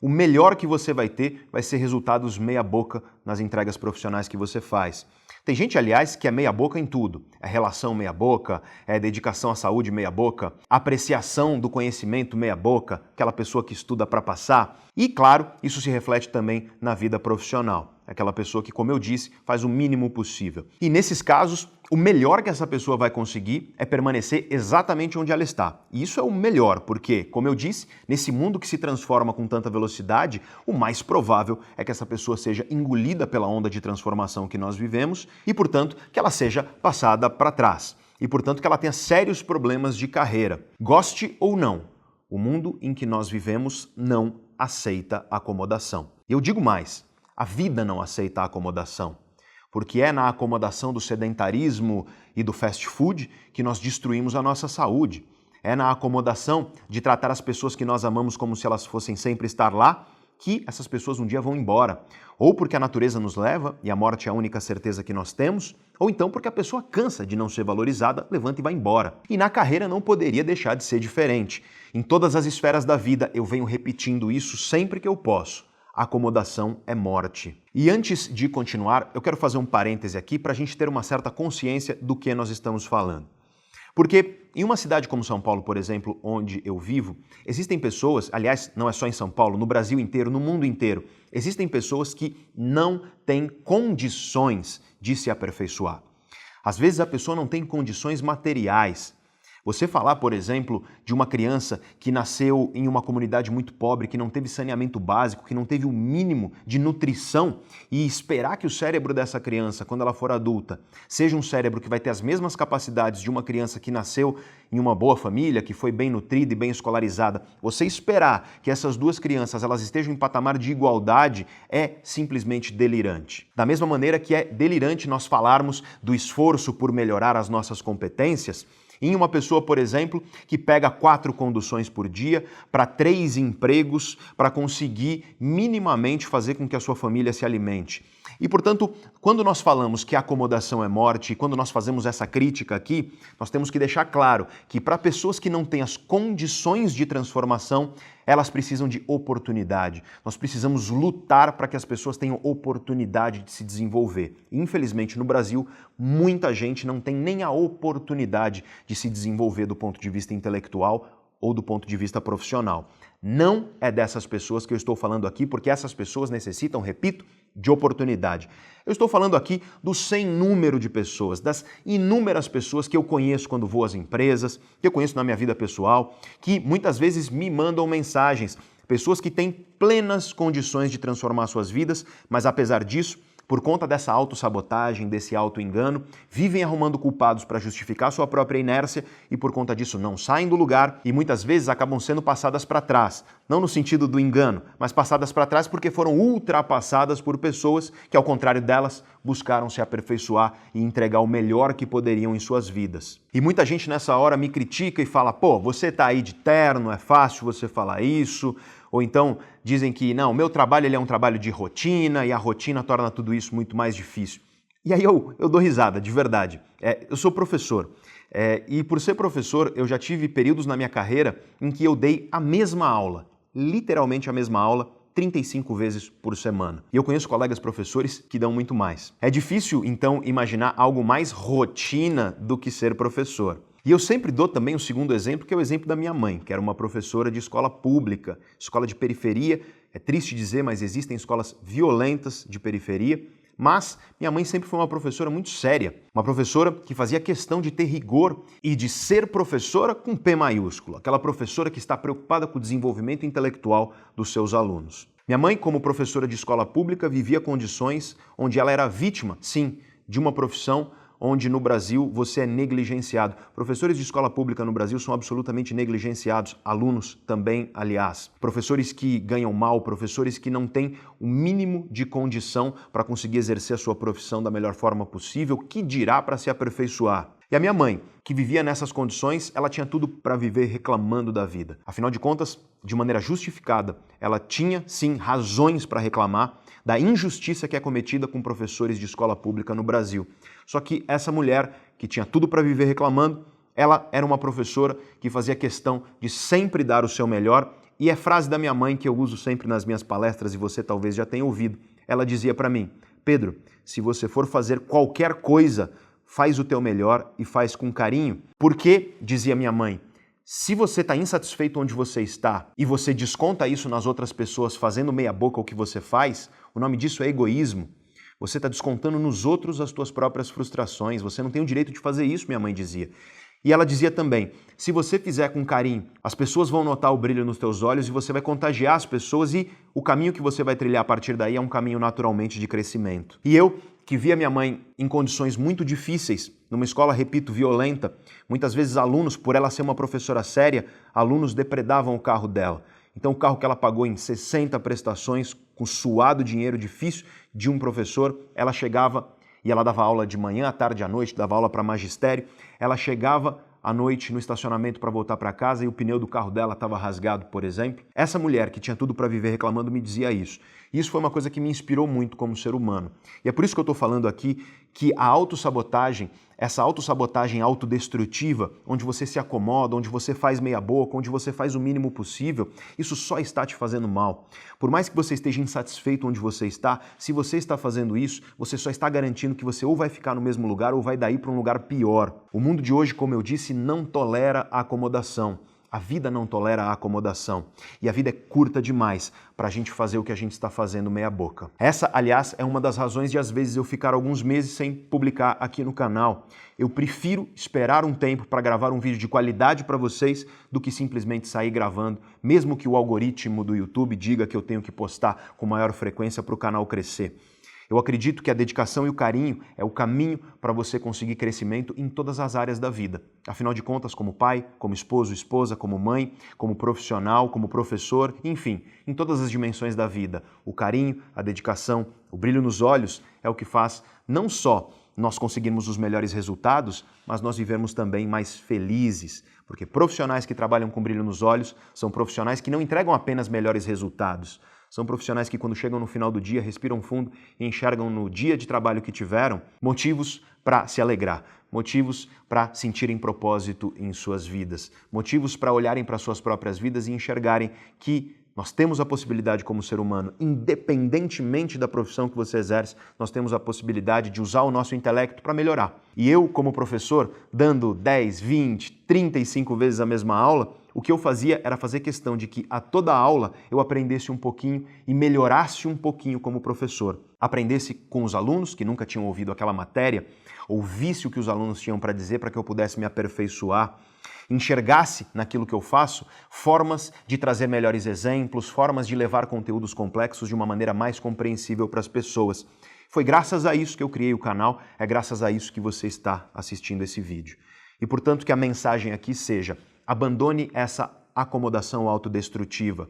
o melhor que você vai ter vai ser resultados meia boca nas entregas profissionais que você faz. Tem gente, aliás, que é meia boca em tudo. É relação meia boca, é dedicação à saúde meia boca, apreciação do conhecimento meia boca, aquela pessoa que estuda para passar. E, claro, isso se reflete também na vida profissional. Aquela pessoa que, como eu disse, faz o mínimo possível. E nesses casos, o melhor que essa pessoa vai conseguir é permanecer exatamente onde ela está. E isso é o melhor, porque, como eu disse, nesse mundo que se transforma com tanta velocidade, o mais provável é que essa pessoa seja engolida pela onda de transformação que nós vivemos e, portanto, que ela seja passada para trás. E, portanto, que ela tenha sérios problemas de carreira. Goste ou não, o mundo em que nós vivemos não aceita acomodação. E eu digo mais, a vida não aceita a acomodação, porque é na acomodação do sedentarismo e do fast food que nós destruímos a nossa saúde. É na acomodação de tratar as pessoas que nós amamos como se elas fossem sempre estar lá, que essas pessoas um dia vão embora. Ou porque a natureza nos leva e a morte é a única certeza que nós temos, ou então porque a pessoa cansa de não ser valorizada, levanta e vai embora. E na carreira não poderia deixar de ser diferente. Em todas as esferas da vida eu venho repetindo isso sempre que eu posso. Acomodação é morte. E antes de continuar, eu quero fazer um parêntese aqui para a gente ter uma certa consciência do que nós estamos falando. Porque em uma cidade como São Paulo, por exemplo, onde eu vivo, existem pessoas, aliás, não é só em São Paulo, no Brasil inteiro, no mundo inteiro, existem pessoas que não têm condições de se aperfeiçoar. Às vezes a pessoa não tem condições materiais. Você falar, por exemplo, de uma criança que nasceu em uma comunidade muito pobre, que não teve saneamento básico, que não teve o mínimo de nutrição e esperar que o cérebro dessa criança, quando ela for adulta, seja um cérebro que vai ter as mesmas capacidades de uma criança que nasceu em uma boa família, que foi bem nutrida e bem escolarizada, você esperar que essas duas crianças elas estejam em patamar de igualdade é simplesmente delirante. Da mesma maneira que é delirante nós falarmos do esforço por melhorar as nossas competências, em uma pessoa, por exemplo, que pega 4 conduções por dia para 3 empregos para conseguir minimamente fazer com que a sua família se alimente. E, portanto, quando nós falamos que a acomodação é morte, e quando nós fazemos essa crítica aqui, nós temos que deixar claro que para pessoas que não têm as condições de transformação, elas precisam de oportunidade. Nós precisamos lutar para que as pessoas tenham oportunidade de se desenvolver. Infelizmente, no Brasil, muita gente não tem nem a oportunidade de se desenvolver do ponto de vista intelectual ou do ponto de vista profissional. Não é dessas pessoas que eu estou falando aqui, porque essas pessoas necessitam, repito, de oportunidade. Eu estou falando aqui do sem número de pessoas, das inúmeras pessoas que eu conheço quando vou às empresas, que eu conheço na minha vida pessoal, que muitas vezes me mandam mensagens, pessoas que têm plenas condições de transformar suas vidas, mas apesar disso, por conta dessa autossabotagem, desse autoengano, vivem arrumando culpados para justificar sua própria inércia e por conta disso não saem do lugar e muitas vezes acabam sendo passadas para trás. Não no sentido do engano, mas passadas para trás porque foram ultrapassadas por pessoas que, ao contrário delas, buscaram se aperfeiçoar e entregar o melhor que poderiam em suas vidas. E muita gente nessa hora me critica e fala, pô, você tá aí de terno, é fácil você falar isso. Ou então dizem que, não, o meu trabalho ele é um trabalho de rotina e a rotina torna tudo isso muito mais difícil. E aí eu dou risada, de verdade. Eu sou professor. E por ser professor, eu já tive períodos na minha carreira em que eu dei a mesma aula, literalmente a mesma aula, 35 vezes por semana. E eu conheço colegas professores que dão muito mais. É difícil, então, imaginar algo mais rotina do que ser professor. E eu sempre dou também um segundo exemplo, que é o exemplo da minha mãe, que era uma professora de escola pública, escola de periferia. É triste dizer, mas existem escolas violentas de periferia. Mas minha mãe sempre foi uma professora muito séria, uma professora que fazia questão de ter rigor e de ser professora com P maiúsculo, aquela professora que está preocupada com o desenvolvimento intelectual dos seus alunos. Minha mãe, como professora de escola pública, vivia condições onde ela era vítima, sim, de uma profissão onde no Brasil você é negligenciado. Professores de escola pública no Brasil são absolutamente negligenciados, alunos também, aliás. Professores que ganham mal, professores que não têm o mínimo de condição para conseguir exercer a sua profissão da melhor forma possível, que dirá para se aperfeiçoar. E a minha mãe, que vivia nessas condições, ela tinha tudo para viver reclamando da vida. Afinal de contas, de maneira justificada, ela tinha, sim, razões para reclamar da injustiça que é cometida com professores de escola pública no Brasil. Só que essa mulher, que tinha tudo para viver reclamando, ela era uma professora que fazia questão de sempre dar o seu melhor, e é frase da minha mãe que eu uso sempre nas minhas palestras e você talvez já tenha ouvido. Ela dizia para mim: Pedro, se você for fazer qualquer coisa, faz o teu melhor e faz com carinho. Porque, dizia minha mãe, se você está insatisfeito onde você está e você desconta isso nas outras pessoas fazendo meia boca o que você faz, o nome disso é egoísmo. Você está descontando nos outros as tuas próprias frustrações. Você não tem o direito de fazer isso, minha mãe dizia. E ela dizia também, se você fizer com carinho, as pessoas vão notar o brilho nos teus olhos e você vai contagiar as pessoas e o caminho que você vai trilhar a partir daí é um caminho naturalmente de crescimento. E eu, que via minha mãe em condições muito difíceis, numa escola, repito, violenta, muitas vezes alunos, por ela ser uma professora séria, alunos depredavam o carro dela. Então o carro que ela pagou em 60 prestações, com suado dinheiro difícil de um professor, ela chegava e ela dava aula de manhã, à tarde, à noite, dava aula para magistério, ela chegava à noite no estacionamento para voltar para casa e o pneu do carro dela estava rasgado, por exemplo. Essa mulher que tinha tudo para viver reclamando me dizia isso. E isso foi uma coisa que me inspirou muito como ser humano. E é por isso que eu estou falando aqui que a autossabotagem, essa autossabotagem autodestrutiva, onde você se acomoda, onde você faz meia boca, onde você faz o mínimo possível, isso só está te fazendo mal. Por mais que você esteja insatisfeito onde você está, se você está fazendo isso, você só está garantindo que você ou vai ficar no mesmo lugar ou vai daí para um lugar pior. O mundo de hoje, como eu disse, não tolera a acomodação. A vida não tolera a acomodação. E a vida é curta demais para a gente fazer o que a gente está fazendo meia boca. Essa, aliás, é uma das razões de às vezes eu ficar alguns meses sem publicar aqui no canal. Eu prefiro esperar um tempo para gravar um vídeo de qualidade para vocês do que simplesmente sair gravando, mesmo que o algoritmo do YouTube diga que eu tenho que postar com maior frequência para o canal crescer. Eu acredito que a dedicação e o carinho é o caminho para você conseguir crescimento em todas as áreas da vida. Afinal de contas, como pai, como esposo, esposa, como mãe, como profissional, como professor, enfim, em todas as dimensões da vida. O carinho, a dedicação, o brilho nos olhos é o que faz não só nós conseguirmos os melhores resultados, mas nós vivermos também mais felizes. Porque profissionais que trabalham com brilho nos olhos são profissionais que não entregam apenas melhores resultados. São profissionais que, quando chegam no final do dia, respiram fundo e enxergam no dia de trabalho que tiveram motivos para se alegrar, motivos para sentirem propósito em suas vidas, motivos para olharem para suas próprias vidas e enxergarem que nós temos a possibilidade como ser humano, independentemente da profissão que você exerce, nós temos a possibilidade de usar o nosso intelecto para melhorar. E eu, como professor, dando 10, 20, 35 vezes a mesma aula, o que eu fazia era fazer questão de que a toda aula eu aprendesse um pouquinho e melhorasse um pouquinho como professor. Aprendesse com os alunos que nunca tinham ouvido aquela matéria, ouvisse o que os alunos tinham para dizer para que eu pudesse me aperfeiçoar, enxergasse naquilo que eu faço formas de trazer melhores exemplos, formas de levar conteúdos complexos de uma maneira mais compreensível para as pessoas. Foi graças a isso que eu criei o canal, é graças a isso que você está assistindo esse vídeo. E portanto que a mensagem aqui seja: abandone essa acomodação autodestrutiva.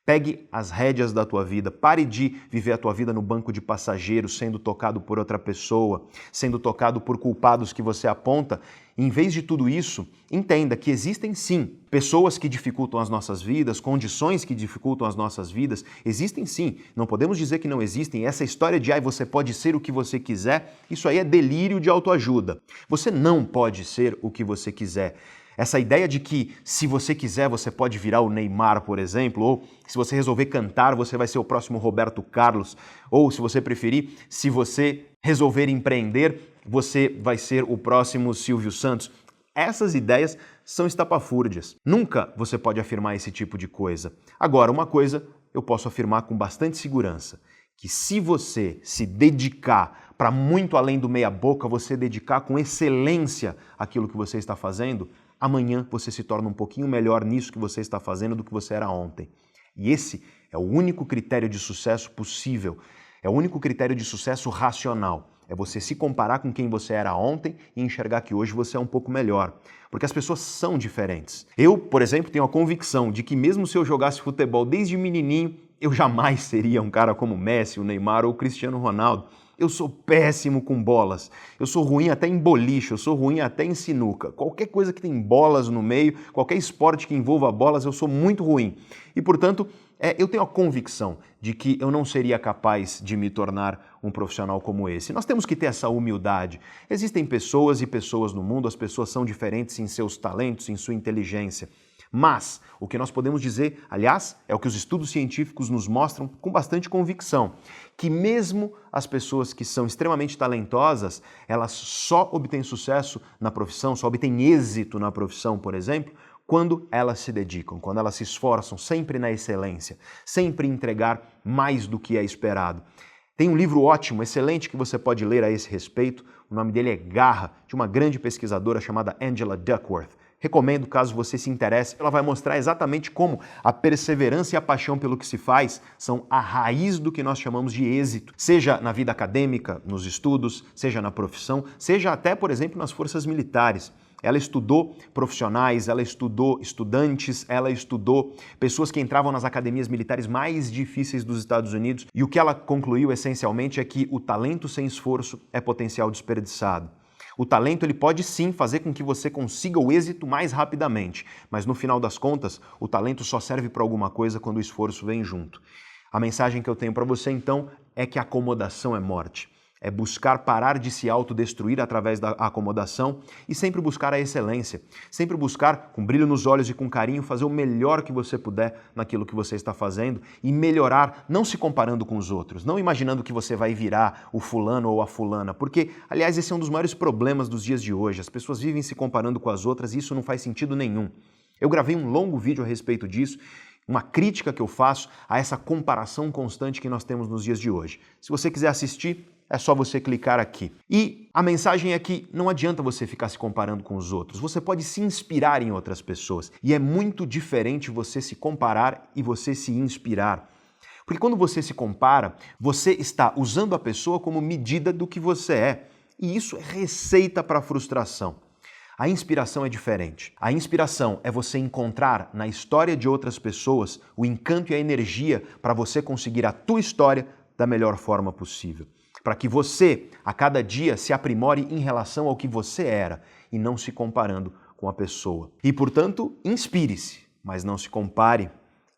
Pegue as rédeas da tua vida, pare de viver a tua vida no banco de passageiros, sendo tocado por outra pessoa, sendo tocado por culpados que você aponta. Em vez de tudo isso, entenda que existem sim pessoas que dificultam as nossas vidas, condições que dificultam as nossas vidas, existem sim, não podemos dizer que não existem. Essa história de você pode ser o que você quiser, isso aí é delírio de autoajuda. Você não pode ser o que você quiser. Essa ideia de que se você quiser você pode virar o Neymar, por exemplo, ou se você resolver cantar você vai ser o próximo Roberto Carlos, ou se você preferir, se você resolver empreender, você vai ser o próximo Silvio Santos. Essas ideias são estapafúrdias. Nunca você pode afirmar esse tipo de coisa. Agora, uma coisa eu posso afirmar com bastante segurança, que se você se dedicar para muito além do meia-boca, você dedicar com excelência aquilo que você está fazendo, amanhã você se torna um pouquinho melhor nisso que você está fazendo do que você era ontem. E esse é o único critério de sucesso possível, é o único critério de sucesso racional. É você se comparar com quem você era ontem e enxergar que hoje você é um pouco melhor. Porque as pessoas são diferentes. Eu, por exemplo, tenho a convicção de que mesmo se eu jogasse futebol desde menininho, eu jamais seria um cara como o Messi, o Neymar ou o Cristiano Ronaldo. Eu sou péssimo com bolas, eu sou ruim até em boliche, eu sou ruim até em sinuca. Qualquer coisa que tem bolas no meio, qualquer esporte que envolva bolas, eu sou muito ruim. E, portanto, eu tenho a convicção de que eu não seria capaz de me tornar um profissional como esse. Nós temos que ter essa humildade. Existem pessoas e pessoas no mundo, as pessoas são diferentes em seus talentos, em sua inteligência. Mas o que nós podemos dizer, aliás, é o que os estudos científicos nos mostram com bastante convicção, que mesmo as pessoas que são extremamente talentosas, elas só obtêm sucesso na profissão, só obtêm êxito na profissão, por exemplo, quando elas se dedicam, quando elas se esforçam sempre na excelência, sempre entregar mais do que é esperado. Tem um livro ótimo, excelente, que você pode ler a esse respeito. O nome dele é Garra, de uma grande pesquisadora chamada Angela Duckworth. Recomendo, caso você se interesse. Ela vai mostrar exatamente como a perseverança e a paixão pelo que se faz são a raiz do que nós chamamos de êxito, seja na vida acadêmica, nos estudos, seja na profissão, seja até, por exemplo, nas forças militares. Ela estudou profissionais, ela estudou estudantes, ela estudou pessoas que entravam nas academias militares mais difíceis dos Estados Unidos, e o que ela concluiu essencialmente é que o talento sem esforço é potencial desperdiçado. O talento ele pode sim fazer com que você consiga o êxito mais rapidamente, mas no final das contas, o talento só serve para alguma coisa quando o esforço vem junto. A mensagem que eu tenho para você então é que a acomodação é morte. É buscar parar de se autodestruir através da acomodação e sempre buscar a excelência. Sempre buscar, com brilho nos olhos e com carinho, fazer o melhor que você puder naquilo que você está fazendo e melhorar, não se comparando com os outros, não imaginando que você vai virar o fulano ou a fulana, porque, aliás, esse é um dos maiores problemas dos dias de hoje. As pessoas vivem se comparando com as outras e isso não faz sentido nenhum. Eu gravei um longo vídeo a respeito disso, uma crítica que eu faço a essa comparação constante que nós temos nos dias de hoje. Se você quiser assistir, é só você clicar aqui. E a mensagem é que não adianta você ficar se comparando com os outros. Você pode se inspirar em outras pessoas. E é muito diferente você se comparar e você se inspirar. Porque quando você se compara, você está usando a pessoa como medida do que você é. E isso é receita para a frustração. A inspiração é diferente. A inspiração é você encontrar na história de outras pessoas o encanto e a energia para você conseguir a tua história da melhor forma possível. Para que você, a cada dia, se aprimore em relação ao que você era e não se comparando com a pessoa. E, portanto, inspire-se, mas não se compare.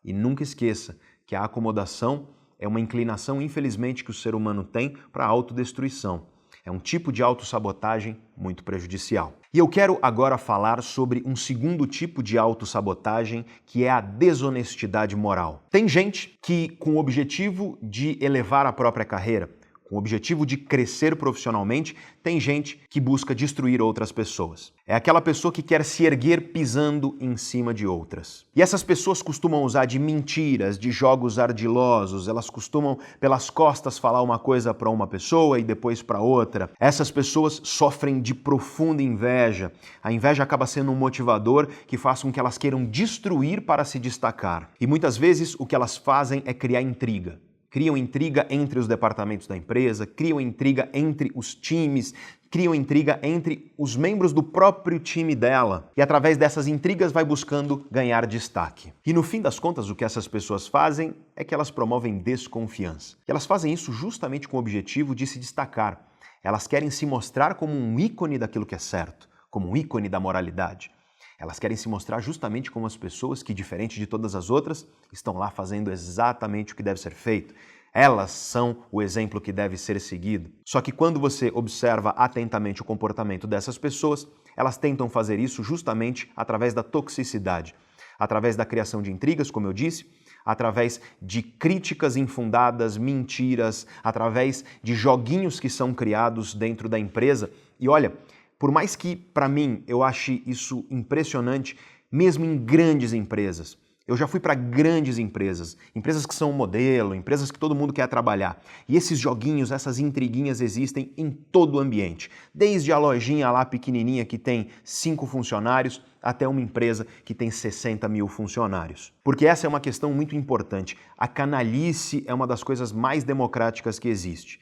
E nunca esqueça que a acomodação é uma inclinação, infelizmente, que o ser humano tem para a autodestruição. É um tipo de autossabotagem muito prejudicial. E eu quero agora falar sobre um segundo tipo de autossabotagem, que é a desonestidade moral. Tem gente que, com o objetivo de elevar a própria carreira, com o objetivo de crescer profissionalmente, tem gente que busca destruir outras pessoas. É aquela pessoa que quer se erguer pisando em cima de outras. E essas pessoas costumam usar de mentiras, de jogos ardilosos, elas costumam pelas costas falar uma coisa para uma pessoa e depois para outra. Essas pessoas sofrem de profunda inveja. A inveja acaba sendo um motivador que faz com que elas queiram destruir para se destacar. E muitas vezes o que elas fazem é criar intriga. Criam intriga entre os departamentos da empresa, criam intriga entre os times, criam intriga entre os membros do próprio time dela e através dessas intrigas vai buscando ganhar destaque. E no fim das contas, o que essas pessoas fazem é que elas promovem desconfiança. E elas fazem isso justamente com o objetivo de se destacar. Elas querem se mostrar como um ícone daquilo que é certo, como um ícone da moralidade. Elas querem se mostrar justamente como as pessoas que, diferente de todas as outras, estão lá fazendo exatamente o que deve ser feito. Elas são o exemplo que deve ser seguido. Só que quando você observa atentamente o comportamento dessas pessoas, elas tentam fazer isso justamente através da toxicidade, através da criação de intrigas, como eu disse, através de críticas infundadas, mentiras, através de joguinhos que são criados dentro da empresa. E olha, por mais que, para mim, eu ache isso impressionante, mesmo em grandes empresas, eu já fui para grandes empresas, empresas que são um modelo, empresas que todo mundo quer trabalhar. E esses joguinhos, essas intriguinhas existem em todo o ambiente. Desde a lojinha lá pequenininha que tem 5 funcionários até uma empresa que tem 60 mil funcionários. Porque essa é uma questão muito importante. A canalice é uma das coisas mais democráticas que existe.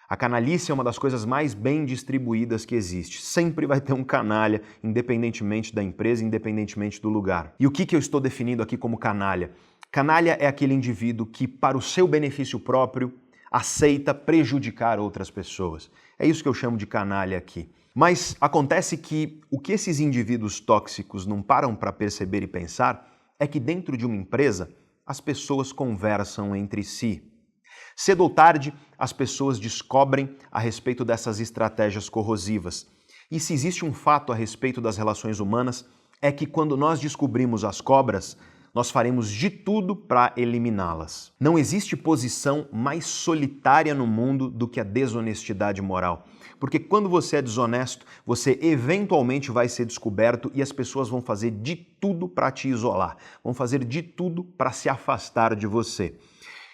A canalice é uma das coisas mais bem distribuídas que existe. Sempre vai ter um canalha, independentemente da empresa, independentemente do lugar. E o que eu estou definindo aqui como canalha? Canalha é aquele indivíduo que, para o seu benefício próprio, aceita prejudicar outras pessoas. É isso que eu chamo de canalha aqui. Mas acontece que o que esses indivíduos tóxicos não param para perceber e pensar é que dentro de uma empresa as pessoas conversam entre si. Cedo ou tarde, as pessoas descobrem a respeito dessas estratégias corrosivas. E se existe um fato a respeito das relações humanas, é que quando nós descobrimos as cobras, nós faremos de tudo para eliminá-las. Não existe posição mais solitária no mundo do que a desonestidade moral. Porque quando você é desonesto, você eventualmente vai ser descoberto e as pessoas vão fazer de tudo para te isolar, vão fazer de tudo para se afastar de você.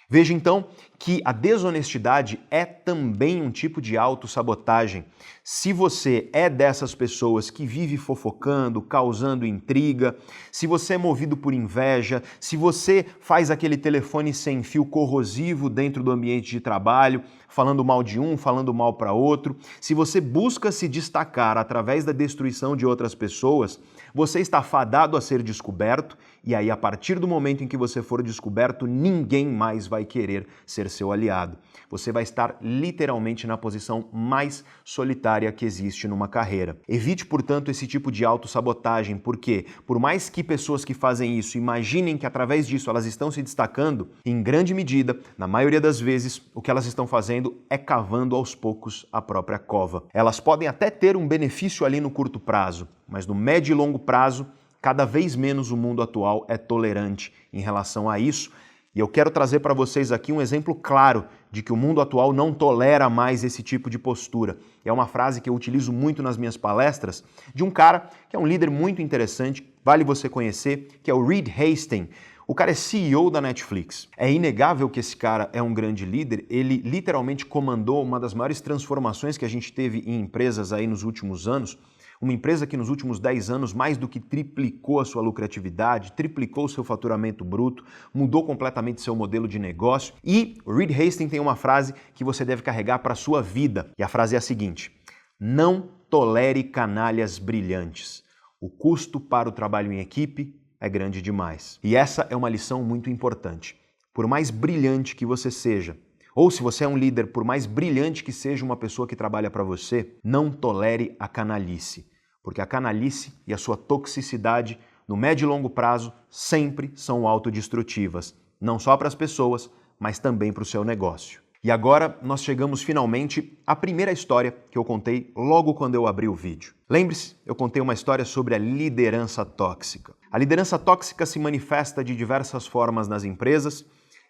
Veja então que a desonestidade é também um tipo de autossabotagem. Se você é dessas pessoas que vive fofocando, causando intriga, se você é movido por inveja, se você faz aquele telefone sem fio corrosivo dentro do ambiente de trabalho, falando mal de um, falando mal para outro, se você busca se destacar através da destruição de outras pessoas, você está fadado a ser descoberto e aí a partir do momento em que você for descoberto, ninguém mais vai querer ser seu aliado. Você vai estar literalmente na posição mais solitária que existe numa carreira. Evite, portanto, esse tipo de autossabotagem, porque por mais que pessoas que fazem isso imaginem que através disso elas estão se destacando, em grande medida, na maioria das vezes, o que elas estão fazendo é cavando aos poucos a própria cova. Elas podem até ter um benefício ali no curto prazo, mas no médio e longo prazo, cada vez menos o mundo atual é tolerante em relação a isso. E eu quero trazer para vocês aqui um exemplo claro de que o mundo atual não tolera mais esse tipo de postura. É uma frase que eu utilizo muito nas minhas palestras de um cara que é um líder muito interessante, vale você conhecer, que é o Reed Hastings. O cara é CEO da Netflix. É inegável que esse cara é um grande líder, ele literalmente comandou uma das maiores transformações que a gente teve em empresas aí nos últimos anos. Uma empresa que nos últimos 10 anos mais do que triplicou a sua lucratividade, triplicou o seu faturamento bruto, mudou completamente seu modelo de negócio. E o Reed Hastings tem uma frase que você deve carregar para a sua vida. E a frase é a seguinte: não tolere canalhas brilhantes. O custo para o trabalho em equipe é grande demais. E essa é uma lição muito importante. Por mais brilhante que você seja, ou se você é um líder, por mais brilhante que seja uma pessoa que trabalha para você, não tolere a canalice. Porque a canalice e a sua toxicidade, no médio e longo prazo, sempre são autodestrutivas. Não só para as pessoas, mas também para o seu negócio. E agora nós chegamos finalmente à primeira história que eu contei logo quando eu abri o vídeo. Lembre-se, eu contei uma história sobre a liderança tóxica. A liderança tóxica se manifesta de diversas formas nas empresas,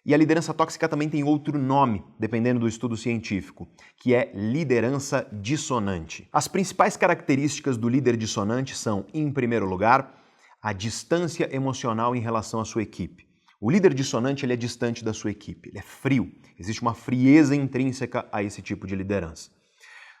e a liderança tóxica também tem outro nome, dependendo do estudo científico, que é liderança dissonante. As principais características do líder dissonante são, em primeiro lugar, a distância emocional em relação à sua equipe. O líder dissonante ele é distante da sua equipe, ele é frio. Existe uma frieza intrínseca a esse tipo de liderança.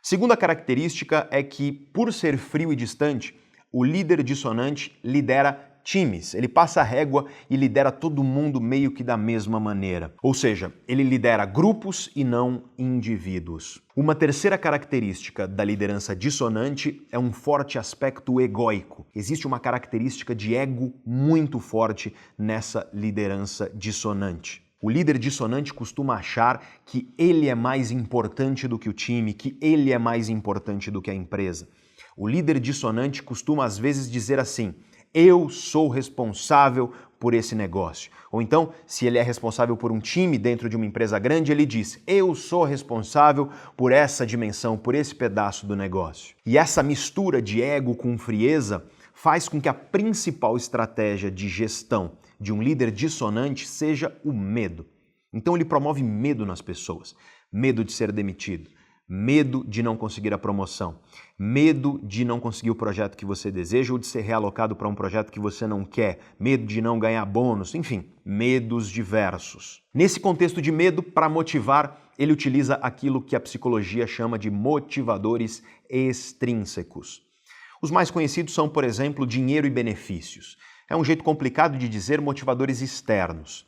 Segunda característica é que, por ser frio e distante, o líder dissonante lidera times, ele passa a régua e lidera todo mundo meio que da mesma maneira. Ou seja, ele lidera grupos e não indivíduos. Uma terceira característica da liderança dissonante é um forte aspecto egóico. Existe uma característica de ego muito forte nessa liderança dissonante. O líder dissonante costuma achar que ele é mais importante do que o time, que ele é mais importante do que a empresa. O líder dissonante costuma às vezes dizer assim: eu sou responsável por esse negócio. Ou então, se ele é responsável por um time dentro de uma empresa grande, ele diz: eu sou responsável por essa dimensão, por esse pedaço do negócio. E essa mistura de ego com frieza faz com que a principal estratégia de gestão de um líder dissonante seja o medo. Então ele promove medo nas pessoas. Medo de ser demitido, medo de não conseguir a promoção, medo de não conseguir o projeto que você deseja ou de ser realocado para um projeto que você não quer, medo de não ganhar bônus, enfim, medos diversos. Nesse contexto de medo, para motivar, ele utiliza aquilo que a psicologia chama de motivadores extrínsecos. Os mais conhecidos são, por exemplo, dinheiro e benefícios. É um jeito complicado de dizer motivadores externos.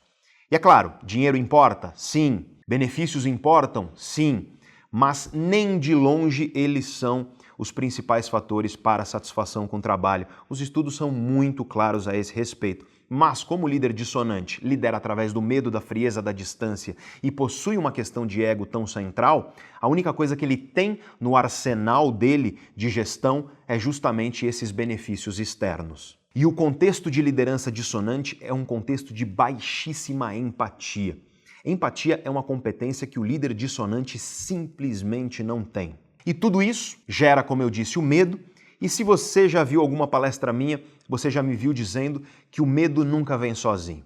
E é claro, dinheiro importa? Sim. Benefícios importam? Sim. Mas nem de longe eles são os principais fatores para a satisfação com o trabalho. Os estudos são muito claros a esse respeito. Mas como líder dissonante lidera através do medo, da frieza, da distância e possui uma questão de ego tão central, a única coisa que ele tem no arsenal dele de gestão é justamente esses benefícios externos. E o contexto de liderança dissonante é um contexto de baixíssima empatia. Empatia é uma competência que o líder dissonante simplesmente não tem. E tudo isso gera, como eu disse, o medo. E se você já viu alguma palestra minha, você já me viu dizendo que o medo nunca vem sozinho.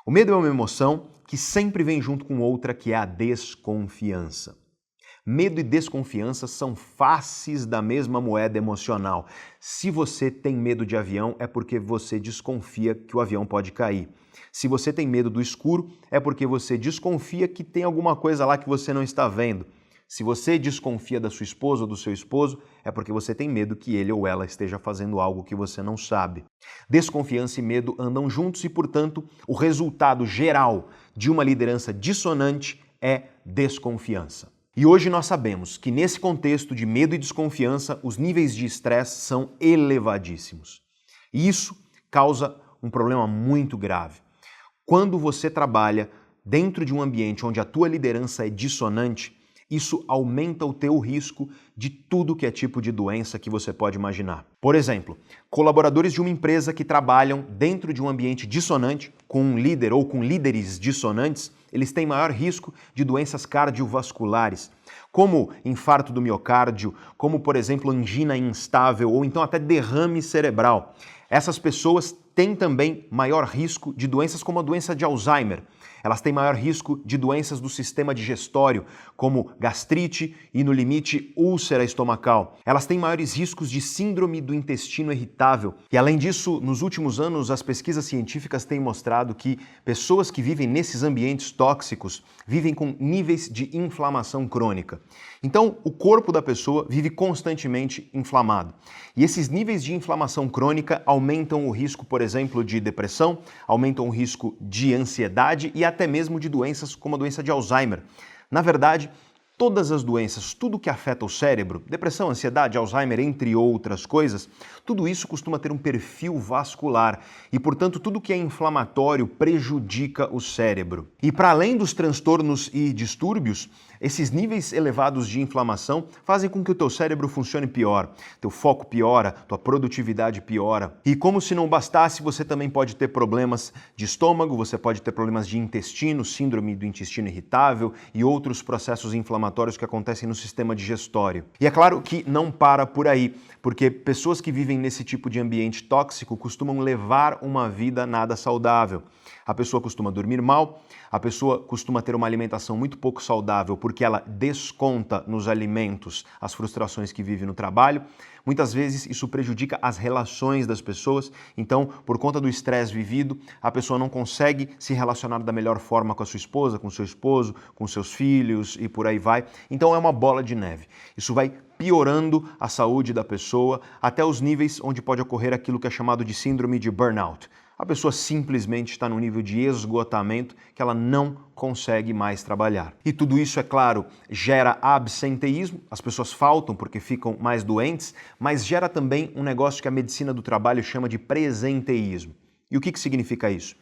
O medo é uma emoção que sempre vem junto com outra, que é a desconfiança. Medo e desconfiança são faces da mesma moeda emocional. Se você tem medo de avião, é porque você desconfia que o avião pode cair. Se você tem medo do escuro, é porque você desconfia que tem alguma coisa lá que você não está vendo. Se você desconfia da sua esposa ou do seu esposo, é porque você tem medo que ele ou ela esteja fazendo algo que você não sabe. Desconfiança e medo andam juntos e, portanto, o resultado geral de uma liderança dissonante é desconfiança. E hoje nós sabemos que nesse contexto de medo e desconfiança, os níveis de estresse são elevadíssimos. E isso causa um problema muito grave. Quando você trabalha dentro de um ambiente onde a tua liderança é dissonante, isso aumenta o teu risco de tudo que é tipo de doença que você pode imaginar. Por exemplo, colaboradores de uma empresa que trabalham dentro de um ambiente dissonante, com um líder ou com líderes dissonantes, eles têm maior risco de doenças cardiovasculares, como infarto do miocárdio, como, por exemplo, angina instável ou então até derrame cerebral. Essas pessoas têm também maior risco de doenças como a doença de Alzheimer. Elas têm maior risco de doenças do sistema digestório, como gastrite e, no limite, úlcera estomacal. Elas têm maiores riscos de síndrome do intestino irritável. E, além disso, nos últimos anos, as pesquisas científicas têm mostrado que pessoas que vivem nesses ambientes tóxicos vivem com níveis de inflamação crônica. Então, o corpo da pessoa vive constantemente inflamado. E esses níveis de inflamação crônica aumentam o risco, por exemplo, de depressão, aumentam o risco de ansiedade e até mesmo de doenças como a doença de Alzheimer. Na verdade, todas as doenças, tudo que afeta o cérebro, depressão, ansiedade, Alzheimer, entre outras coisas, tudo isso costuma ter um perfil vascular e, portanto, tudo que é inflamatório prejudica o cérebro. E para além dos transtornos e distúrbios, esses níveis elevados de inflamação fazem com que o teu cérebro funcione pior, teu foco piora, tua produtividade piora. E como se não bastasse, você também pode ter problemas de estômago, você pode ter problemas de intestino, síndrome do intestino irritável e outros processos inflamatórios que acontecem no sistema digestório. E é claro que não para por aí, porque pessoas que vivem nesse tipo de ambiente tóxico costumam levar uma vida nada saudável. A pessoa costuma dormir mal, a pessoa costuma ter uma alimentação muito pouco saudável porque ela desconta nos alimentos as frustrações que vive no trabalho. Muitas vezes isso prejudica as relações das pessoas, então, por conta do estresse vivido, a pessoa não consegue se relacionar da melhor forma com a sua esposa, com o seu esposo, com seus filhos e por aí vai. Então é uma bola de neve. Isso vai piorando a saúde da pessoa até os níveis onde pode ocorrer aquilo que é chamado de síndrome de burnout. A pessoa simplesmente está num nível de esgotamento que ela não consegue mais trabalhar. E tudo isso, é claro, gera absenteísmo, as pessoas faltam porque ficam mais doentes, mas gera também um negócio que a medicina do trabalho chama de presenteísmo. E o que significa isso?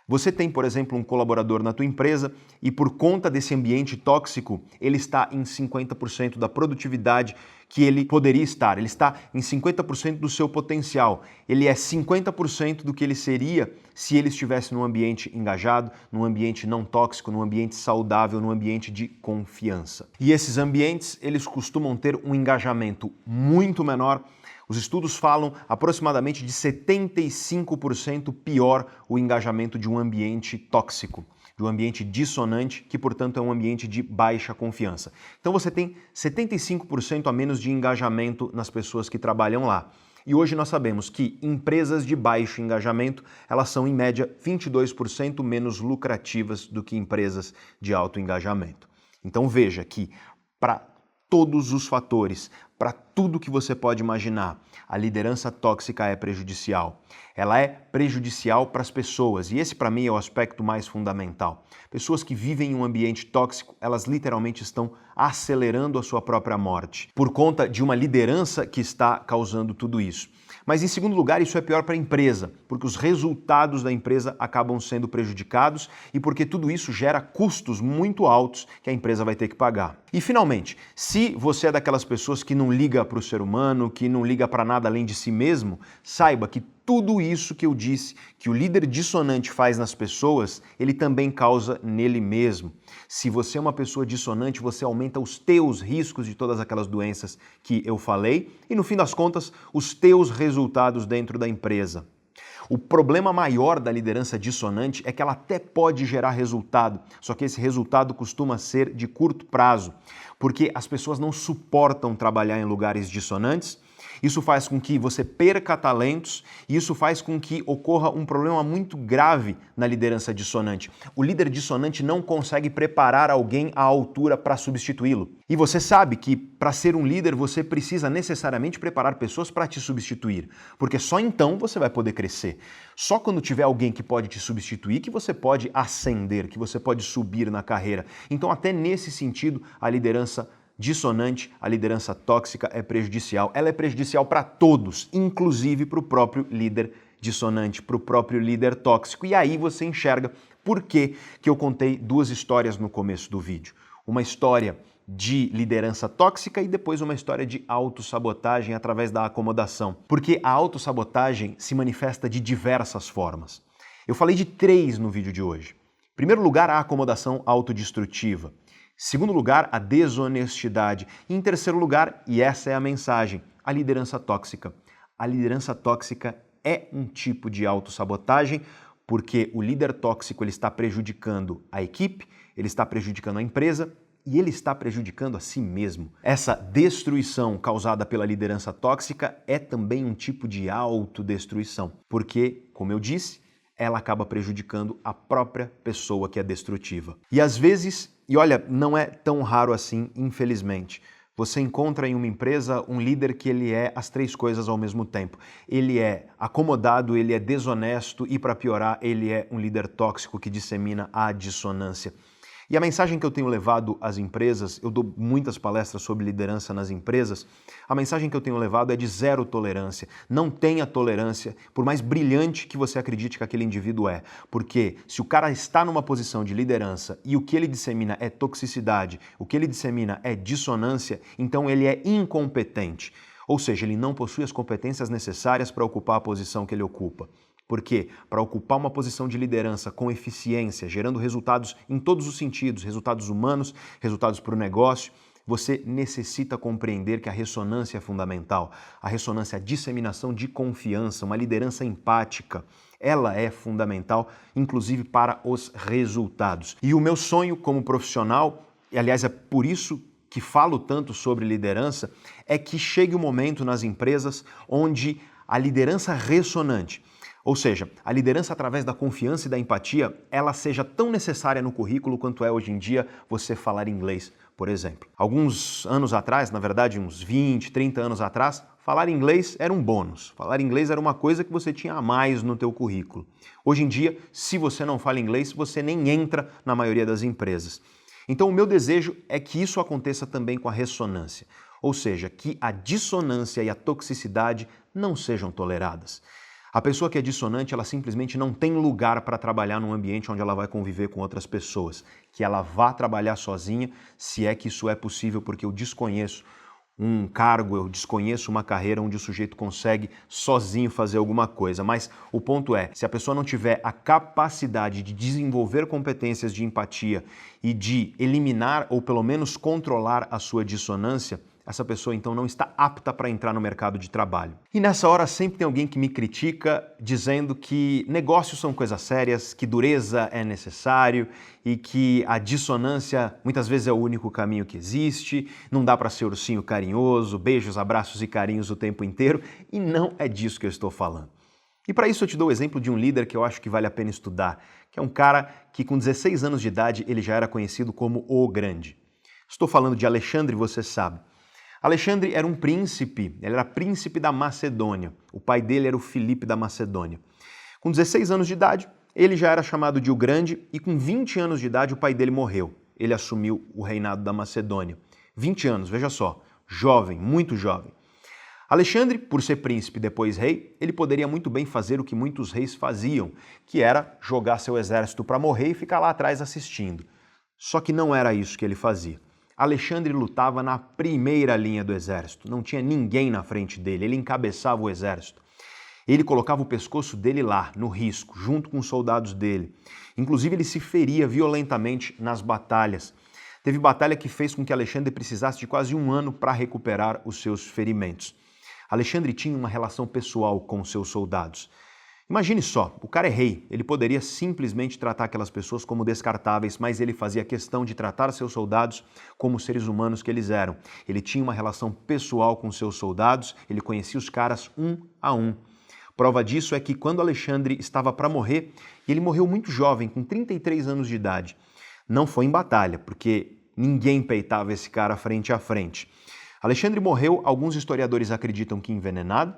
Você tem, por exemplo, um colaborador na tua empresa e por conta desse ambiente tóxico, ele está em 50% da produtividade que ele poderia estar. Ele está em 50% do seu potencial. Ele é 50% do que ele seria se ele estivesse num ambiente engajado, num ambiente não tóxico, num ambiente saudável, num ambiente de confiança. E esses ambientes, eles costumam ter um engajamento muito menor. Os estudos falam aproximadamente de 75% pior o engajamento de um ambiente tóxico, de um ambiente dissonante, que, portanto, é um ambiente de baixa confiança. Então você tem 75% a menos de engajamento nas pessoas que trabalham lá. E hoje nós sabemos que empresas de baixo engajamento, elas são, em média, 22% menos lucrativas do que empresas de alto engajamento. Então veja que, para todos os fatores, para tudo que você pode imaginar, a liderança tóxica é prejudicial. Ela é prejudicial para as pessoas, e esse para mim é o aspecto mais fundamental. Pessoas que vivem em um ambiente tóxico, elas literalmente estão acelerando a sua própria morte, por conta de uma liderança que está causando tudo isso. Mas, em segundo lugar, isso é pior para a empresa, porque os resultados da empresa acabam sendo prejudicados e porque tudo isso gera custos muito altos que a empresa vai ter que pagar. E, finalmente, se você é daquelas pessoas que não liga para o ser humano, que não liga para nada além de si mesmo, saiba que tudo isso que eu disse, que o líder dissonante faz nas pessoas, ele também causa nele mesmo. Se você é uma pessoa dissonante, você aumenta os teus riscos de todas aquelas doenças que eu falei e, no fim das contas, os teus resultados dentro da empresa. O problema maior da liderança dissonante é que ela até pode gerar resultado, só que esse resultado costuma ser de curto prazo, porque as pessoas não suportam trabalhar em lugares dissonantes. Isso faz com que você perca talentos e isso faz com que ocorra um problema muito grave na liderança dissonante. O líder dissonante não consegue preparar alguém à altura para substituí-lo. E você sabe que para ser um líder você precisa necessariamente preparar pessoas para te substituir, porque só então você vai poder crescer. Só quando tiver alguém que pode te substituir que você pode ascender, que você pode subir na carreira. Então, até nesse sentido, a liderança dissonante, a liderança tóxica é prejudicial. Ela é prejudicial para todos, inclusive para o próprio líder dissonante, para o próprio líder tóxico. E aí você enxerga por que eu contei duas histórias no começo do vídeo. Uma história de liderança tóxica e depois uma história de autossabotagem através da acomodação. Porque a autossabotagem se manifesta de diversas formas. Eu falei de 3 no vídeo de hoje. Em primeiro lugar, a acomodação autodestrutiva. Segundo lugar, a desonestidade. E em terceiro lugar, e essa é a mensagem, a liderança tóxica. A liderança tóxica é um tipo de autossabotagem porque o líder tóxico ele está prejudicando a equipe, ele está prejudicando a empresa e ele está prejudicando a si mesmo. Essa destruição causada pela liderança tóxica é também um tipo de autodestruição, porque, como eu disse, ela acaba prejudicando a própria pessoa que é destrutiva. E às vezes, e olha, não é tão raro assim, infelizmente, você encontra em uma empresa um líder que ele é as 3 coisas ao mesmo tempo. Ele é acomodado, ele é desonesto e, para piorar, ele é um líder tóxico que dissemina a dissonância. E a mensagem que eu tenho levado às empresas, eu dou muitas palestras sobre liderança nas empresas, a mensagem que eu tenho levado é de 0 tolerância. Não tenha tolerância, por mais brilhante que você acredite que aquele indivíduo é. Porque se o cara está numa posição de liderança e o que ele dissemina é toxicidade, o que ele dissemina é dissonância, então ele é incompetente. Ou seja, ele não possui as competências necessárias para ocupar a posição que ele ocupa. Porque para ocupar uma posição de liderança com eficiência, gerando resultados em todos os sentidos, resultados humanos, resultados para o negócio, você necessita compreender que a ressonância é fundamental. A ressonância, a disseminação de confiança, uma liderança empática, ela é fundamental, inclusive para os resultados. E o meu sonho como profissional, e aliás é por isso que falo tanto sobre liderança, é que chegue um momento nas empresas onde a liderança ressonante, Ou seja, a liderança através da confiança e da empatia, ela seja tão necessária no currículo quanto é hoje em dia você falar inglês, por exemplo. Alguns anos atrás, na verdade uns 20, 30 anos atrás, falar inglês era um bônus. Falar inglês era uma coisa que você tinha a mais no teu currículo. Hoje em dia, se você não fala inglês, você nem entra na maioria das empresas. Então o meu desejo é que isso aconteça também com a ressonância. Ou seja, que a dissonância e a toxicidade não sejam toleradas. A pessoa que é dissonante, ela simplesmente não tem lugar para trabalhar num ambiente onde ela vai conviver com outras pessoas. Que ela vá trabalhar sozinha, se é que isso é possível, porque eu desconheço um cargo, eu desconheço uma carreira onde o sujeito consegue sozinho fazer alguma coisa. Mas o ponto é, se a pessoa não tiver a capacidade de desenvolver competências de empatia e de eliminar ou pelo menos controlar a sua dissonância, essa pessoa então não está apta para entrar no mercado de trabalho. E nessa hora sempre tem alguém que me critica dizendo que negócios são coisas sérias, que dureza é necessário e que a dissonância muitas vezes é o único caminho que existe, não dá para ser ursinho carinhoso, beijos, abraços e carinhos o tempo inteiro, e não é disso que eu estou falando. E para isso eu te dou o exemplo de um líder que eu acho que vale a pena estudar, que é um cara que com 16 anos de idade ele já era conhecido como o Grande. Estou falando de Alexandre, você sabe. Alexandre era um príncipe, ele era príncipe da Macedônia. O pai dele era o Filipe da Macedônia. Com 16 anos de idade, ele já era chamado de o Grande e com 20 anos de idade o pai dele morreu. Ele assumiu o reinado da Macedônia. 20 anos, veja só, jovem, muito jovem. Alexandre, por ser príncipe e depois rei, ele poderia muito bem fazer o que muitos reis faziam, que era jogar seu exército para morrer e ficar lá atrás assistindo. Só que não era isso que ele fazia. Alexandre lutava na primeira linha do exército, não tinha ninguém na frente dele, ele encabeçava o exército. Ele colocava o pescoço dele lá, no risco, junto com os soldados dele. Inclusive ele se feria violentamente nas batalhas. Teve batalha que fez com que Alexandre precisasse de quase um ano para recuperar os seus ferimentos. Alexandre tinha uma relação pessoal com os seus soldados. Imagine só, o cara é rei, ele poderia simplesmente tratar aquelas pessoas como descartáveis, mas ele fazia questão de tratar seus soldados como seres humanos que eles eram. Ele tinha uma relação pessoal com seus soldados, ele conhecia os caras um a um. Prova disso é que quando Alexandre estava para morrer, e ele morreu muito jovem, com 33 anos de idade, não foi em batalha, porque ninguém peitava esse cara frente a frente. Alexandre morreu, alguns historiadores acreditam que envenenado,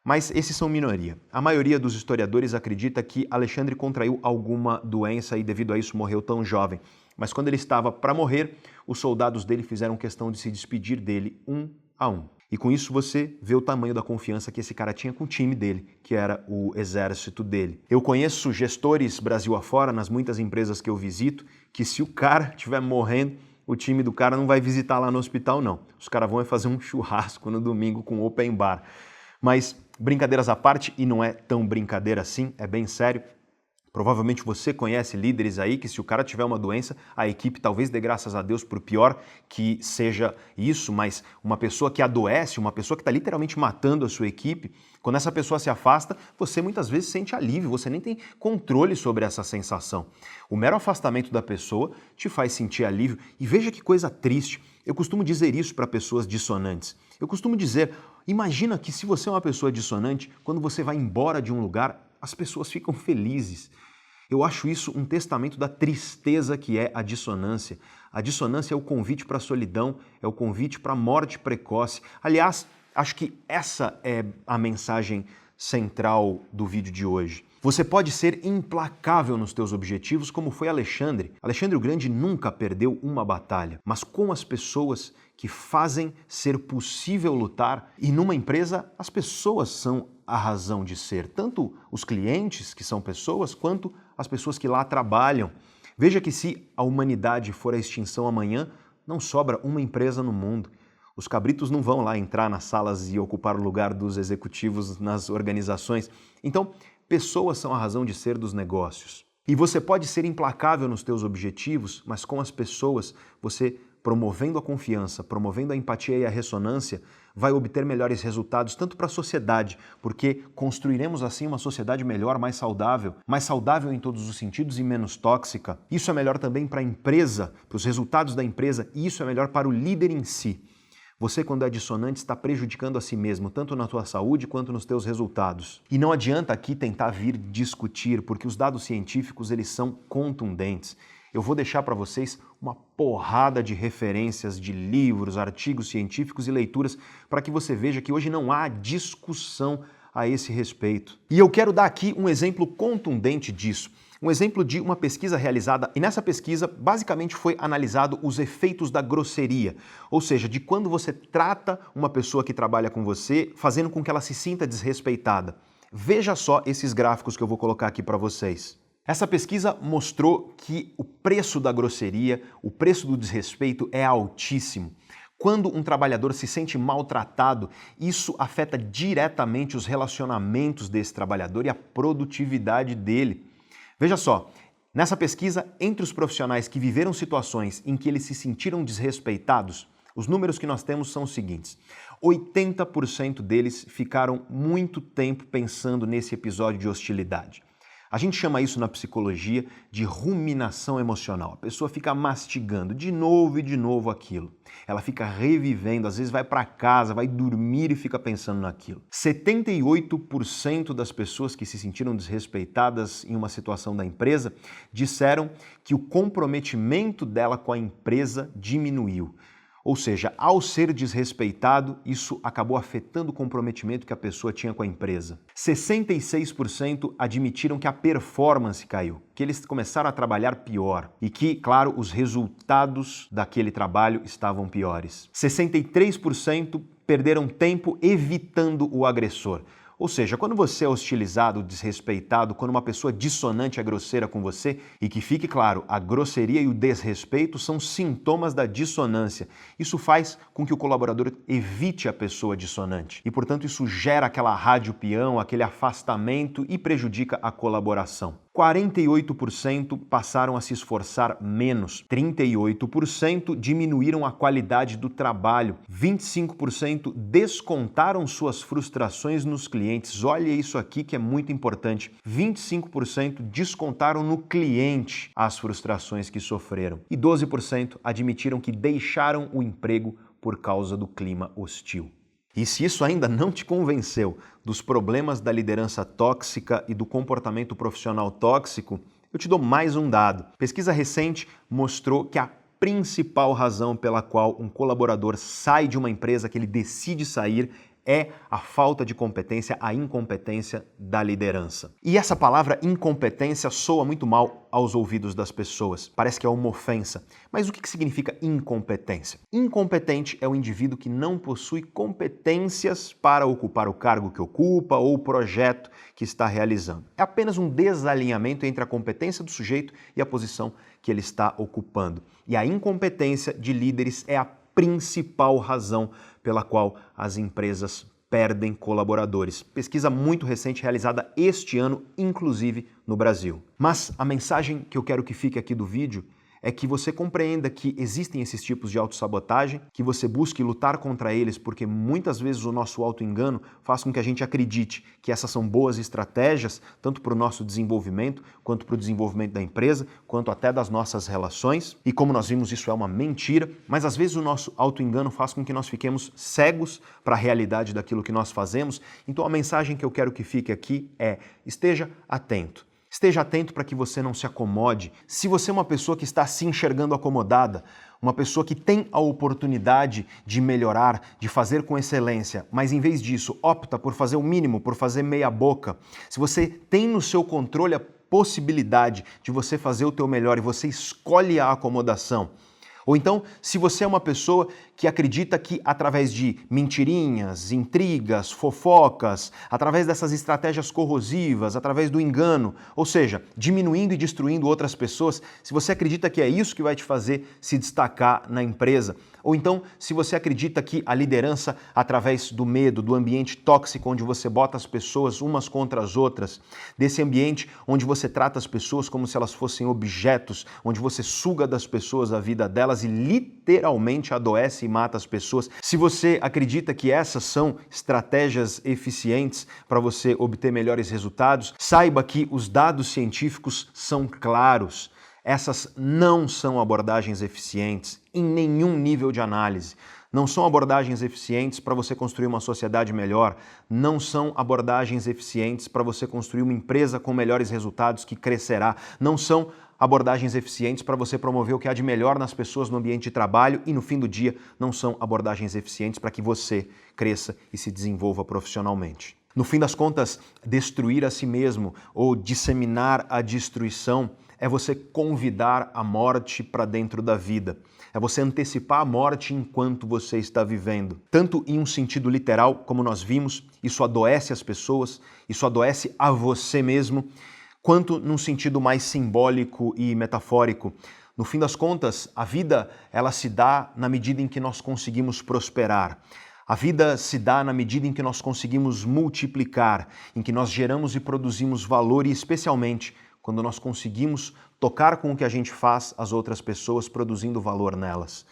mas esses são minoria. A maioria dos historiadores acredita que Alexandre contraiu alguma doença e devido a isso morreu tão jovem. Mas quando ele estava para morrer, os soldados dele fizeram questão de se despedir dele um a um. E com isso você vê o tamanho da confiança que esse cara tinha com o time dele, que era o exército dele. Eu conheço gestores Brasil afora, nas muitas empresas que eu visito, que se o cara estiver morrendo, o time do cara não vai visitar lá no hospital não. Os caras vão fazer um churrasco no domingo com open bar. Mas brincadeiras à parte, e não é tão brincadeira assim, é bem sério. Provavelmente você conhece líderes aí que se o cara tiver uma doença, a equipe talvez dê graças a Deus por pior que seja isso, mas uma pessoa que adoece, uma pessoa que está literalmente matando a sua equipe, quando essa pessoa se afasta, você muitas vezes sente alívio, você nem tem controle sobre essa sensação. O mero afastamento da pessoa te faz sentir alívio e veja que coisa triste. Eu costumo dizer isso para pessoas dissonantes. Eu costumo dizer, imagina que se você é uma pessoa dissonante, quando você vai embora de um lugar, as pessoas ficam felizes. Eu acho isso um testamento da tristeza que é a dissonância. A dissonância é o convite para a solidão, é o convite para a morte precoce. Aliás, acho que essa é a mensagem central do vídeo de hoje. Você pode ser implacável nos teus objetivos, como foi Alexandre. Alexandre o Grande nunca perdeu uma batalha, mas com as pessoas que fazem ser possível lutar. E numa empresa, as pessoas são a razão de ser, tanto os clientes, que são pessoas, quanto as pessoas que lá trabalham. Veja que se a humanidade for à extinção amanhã, não sobra uma empresa no mundo. Os cabritos não vão lá entrar nas salas e ocupar o lugar dos executivos nas organizações. Então, pessoas são a razão de ser dos negócios. E você pode ser implacável nos teus objetivos, mas com as pessoas, você promovendo a confiança, promovendo a empatia e a ressonância, vai obter melhores resultados tanto para a sociedade, porque construiremos assim uma sociedade melhor, mais saudável em todos os sentidos e menos tóxica. Isso é melhor também para a empresa, para os resultados da empresa, e isso é melhor para o líder em si. Você, quando é dissonante, está prejudicando a si mesmo, tanto na tua saúde quanto nos teus resultados. E não adianta aqui tentar vir discutir, porque os dados científicos, eles são contundentes. Eu vou deixar para vocês uma porrada de referências de livros, artigos científicos e leituras para que você veja que hoje não há discussão a esse respeito. E eu quero dar aqui um exemplo contundente disso. Um exemplo de uma pesquisa realizada, e nessa pesquisa basicamente foi analisado os efeitos da grosseria, ou seja, de quando você trata uma pessoa que trabalha com você, fazendo com que ela se sinta desrespeitada. Veja só esses gráficos que eu vou colocar aqui para vocês. Essa pesquisa mostrou que o preço da grosseria, o preço do desrespeito é altíssimo. Quando um trabalhador se sente maltratado, isso afeta diretamente os relacionamentos desse trabalhador e a produtividade dele. Veja só, nessa pesquisa, entre os profissionais que viveram situações em que eles se sentiram desrespeitados, os números que nós temos são os seguintes: 80% deles ficaram muito tempo pensando nesse episódio de hostilidade. A gente chama isso na psicologia de ruminação emocional. A pessoa fica mastigando de novo e de novo aquilo. Ela fica revivendo, às vezes vai para casa, vai dormir e fica pensando naquilo. 78% das pessoas que se sentiram desrespeitadas em uma situação da empresa disseram que o comprometimento dela com a empresa diminuiu. Ou seja, ao ser desrespeitado, isso acabou afetando o comprometimento que a pessoa tinha com a empresa. 66% admitiram que a performance caiu, que eles começaram a trabalhar pior e que, claro, os resultados daquele trabalho estavam piores. 63% perderam tempo evitando o agressor. Ou seja, quando você é hostilizado, desrespeitado, quando uma pessoa dissonante é grosseira com você, e que fique claro, a grosseria e o desrespeito são sintomas da dissonância. Isso faz com que o colaborador evite a pessoa dissonante. E, portanto, isso gera aquela rádio peão, aquele afastamento e prejudica a colaboração. 48% passaram a se esforçar menos, 38% diminuíram a qualidade do trabalho, 25% descontaram suas frustrações nos clientes. Olha isso aqui que é muito importante. 25% descontaram no cliente as frustrações que sofreram e 12% admitiram que deixaram o emprego por causa do clima hostil. E se isso ainda não te convenceu dos problemas da liderança tóxica e do comportamento profissional tóxico, eu te dou mais um dado. Pesquisa recente mostrou que a principal razão pela qual um colaborador sai de uma empresa, que ele decide sair, é a falta de competência, a incompetência da liderança. E essa palavra incompetência soa muito mal aos ouvidos das pessoas. Parece que é uma ofensa. Mas o que significa incompetência? Incompetente é o indivíduo que não possui competências para ocupar o cargo que ocupa ou o projeto que está realizando. É apenas um desalinhamento entre a competência do sujeito e a posição que ele está ocupando. E a incompetência de líderes é a principal razão pela qual as empresas perdem colaboradores. Pesquisa muito recente realizada este ano, inclusive no Brasil. Mas a mensagem que eu quero que fique aqui do vídeo é que você compreenda que existem esses tipos de autossabotagem, que você busque lutar contra eles, porque muitas vezes o nosso autoengano faz com que a gente acredite que essas são boas estratégias, tanto para o nosso desenvolvimento, quanto para o desenvolvimento da empresa, quanto até das nossas relações. E como nós vimos, isso é uma mentira, mas às vezes o nosso autoengano faz com que nós fiquemos cegos para a realidade daquilo que nós fazemos. Então a mensagem que eu quero que fique aqui é: esteja atento. Esteja atento para que você não se acomode. Se você é uma pessoa que está se enxergando acomodada, uma pessoa que tem a oportunidade de melhorar, de fazer com excelência, mas em vez disso opta por fazer o mínimo, por fazer meia boca, se você tem no seu controle a possibilidade de você fazer o teu melhor e você escolhe a acomodação, ou então, se você é uma pessoa que acredita que através de mentirinhas, intrigas, fofocas, através dessas estratégias corrosivas, através do engano, ou seja, diminuindo e destruindo outras pessoas, se você acredita que é isso que vai te fazer se destacar na empresa, ou então, se você acredita que a liderança, através do medo, do ambiente tóxico onde você bota as pessoas umas contra as outras, desse ambiente onde você trata as pessoas como se elas fossem objetos, onde você suga das pessoas a vida delas e literalmente adoece e mata as pessoas. Se você acredita que essas são estratégias eficientes para você obter melhores resultados, saiba que os dados científicos são claros. Essas não são abordagens eficientes em nenhum nível de análise. Não são abordagens eficientes para você construir uma sociedade melhor, não são abordagens eficientes para você construir uma empresa com melhores resultados que crescerá, não são abordagens eficientes para você promover o que há de melhor nas pessoas no ambiente de trabalho e, no fim do dia, não são abordagens eficientes para que você cresça e se desenvolva profissionalmente. No fim das contas, destruir a si mesmo ou disseminar a destruição é você convidar a morte para dentro da vida. É você antecipar a morte enquanto você está vivendo. Tanto em um sentido literal, como nós vimos, isso adoece as pessoas, isso adoece a você mesmo, quanto num sentido mais simbólico e metafórico. No fim das contas, a vida ela se dá na medida em que nós conseguimos prosperar. A vida se dá na medida em que nós conseguimos multiplicar, em que nós geramos e produzimos valor e, especialmente, quando nós conseguimos tocar com o que a gente faz as outras pessoas, produzindo valor nelas.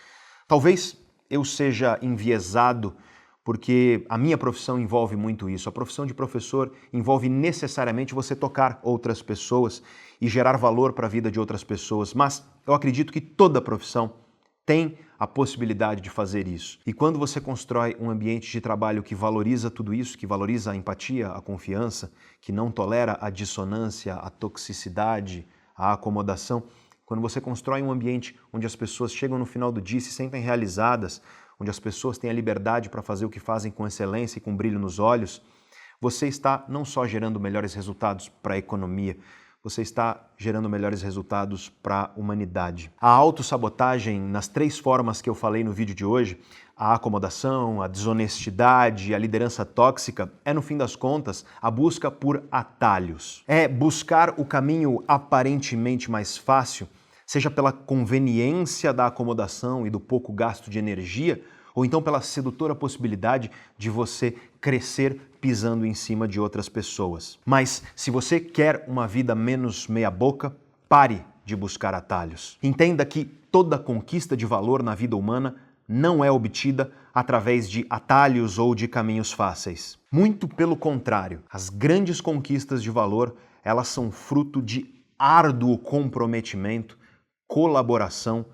Talvez eu seja enviesado porque a minha profissão envolve muito isso. A profissão de professor envolve necessariamente você tocar outras pessoas e gerar valor para a vida de outras pessoas, mas eu acredito que toda profissão tem a possibilidade de fazer isso. E quando você constrói um ambiente de trabalho que valoriza tudo isso, que valoriza a empatia, a confiança, que não tolera a dissonância, a toxicidade, a acomodação, quando você constrói um ambiente onde as pessoas chegam no final do dia e se sentem realizadas, onde as pessoas têm a liberdade para fazer o que fazem com excelência e com brilho nos olhos, você está não só gerando melhores resultados para a economia, você está gerando melhores resultados para a humanidade. A autossabotagem, nas 3 formas que eu falei no vídeo de hoje, a acomodação, a desonestidade, a liderança tóxica, é, no fim das contas, a busca por atalhos. É buscar o caminho aparentemente mais fácil, seja pela conveniência da acomodação e do pouco gasto de energia, ou então pela sedutora possibilidade de você crescer pisando em cima de outras pessoas. Mas se você quer uma vida menos meia-boca, pare de buscar atalhos. Entenda que toda conquista de valor na vida humana não é obtida através de atalhos ou de caminhos fáceis. Muito pelo contrário, as grandes conquistas de valor, elas são fruto de árduo comprometimento, colaboração,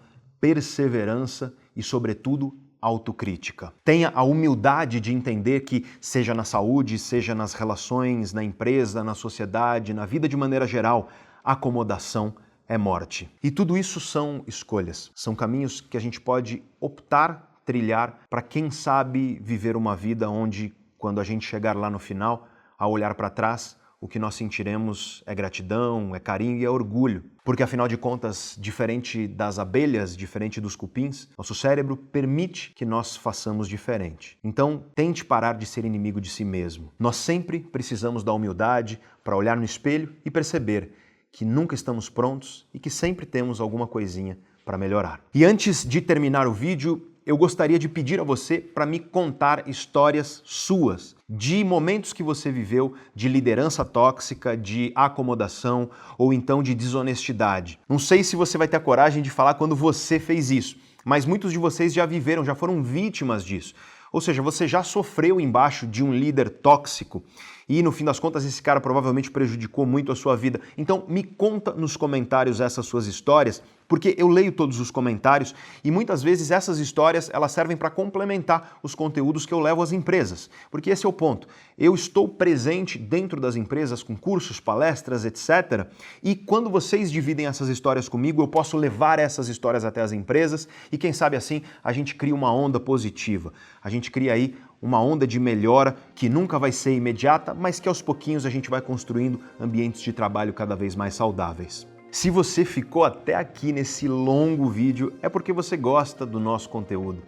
perseverança e, sobretudo, autocrítica. Tenha a humildade de entender que, seja na saúde, seja nas relações, na empresa, na sociedade, na vida de maneira geral, acomodação é morte. E tudo isso são escolhas, são caminhos que a gente pode optar, trilhar, para quem sabe viver uma vida onde, quando a gente chegar lá no final, ao olhar para trás, o que nós sentiremos é gratidão, é carinho e é orgulho. Porque, afinal de contas, diferente das abelhas, diferente dos cupins, nosso cérebro permite que nós façamos diferente. Então, tente parar de ser inimigo de si mesmo. Nós sempre precisamos da humildade para olhar no espelho e perceber que nunca estamos prontos e que sempre temos alguma coisinha para melhorar. E antes de terminar o vídeo, eu gostaria de pedir a você para me contar histórias suas, de momentos que você viveu de liderança tóxica, de acomodação ou então de desonestidade. Não sei se você vai ter a coragem de falar quando você fez isso, mas muitos de vocês já viveram, já foram vítimas disso. Ou seja, você já sofreu embaixo de um líder tóxico e, no fim das contas, esse cara provavelmente prejudicou muito a sua vida. Então, me conta nos comentários essas suas histórias, porque eu leio todos os comentários e muitas vezes essas histórias elas servem para complementar os conteúdos que eu levo às empresas. Porque esse é o ponto. Eu estou presente dentro das empresas com cursos, palestras, etc. E quando vocês dividem essas histórias comigo, eu posso levar essas histórias até as empresas e quem sabe assim a gente cria uma onda positiva. A gente cria aí uma onda de melhora que nunca vai ser imediata, mas que aos pouquinhos a gente vai construindo ambientes de trabalho cada vez mais saudáveis. Se você ficou até aqui nesse longo vídeo, é porque você gosta do nosso conteúdo.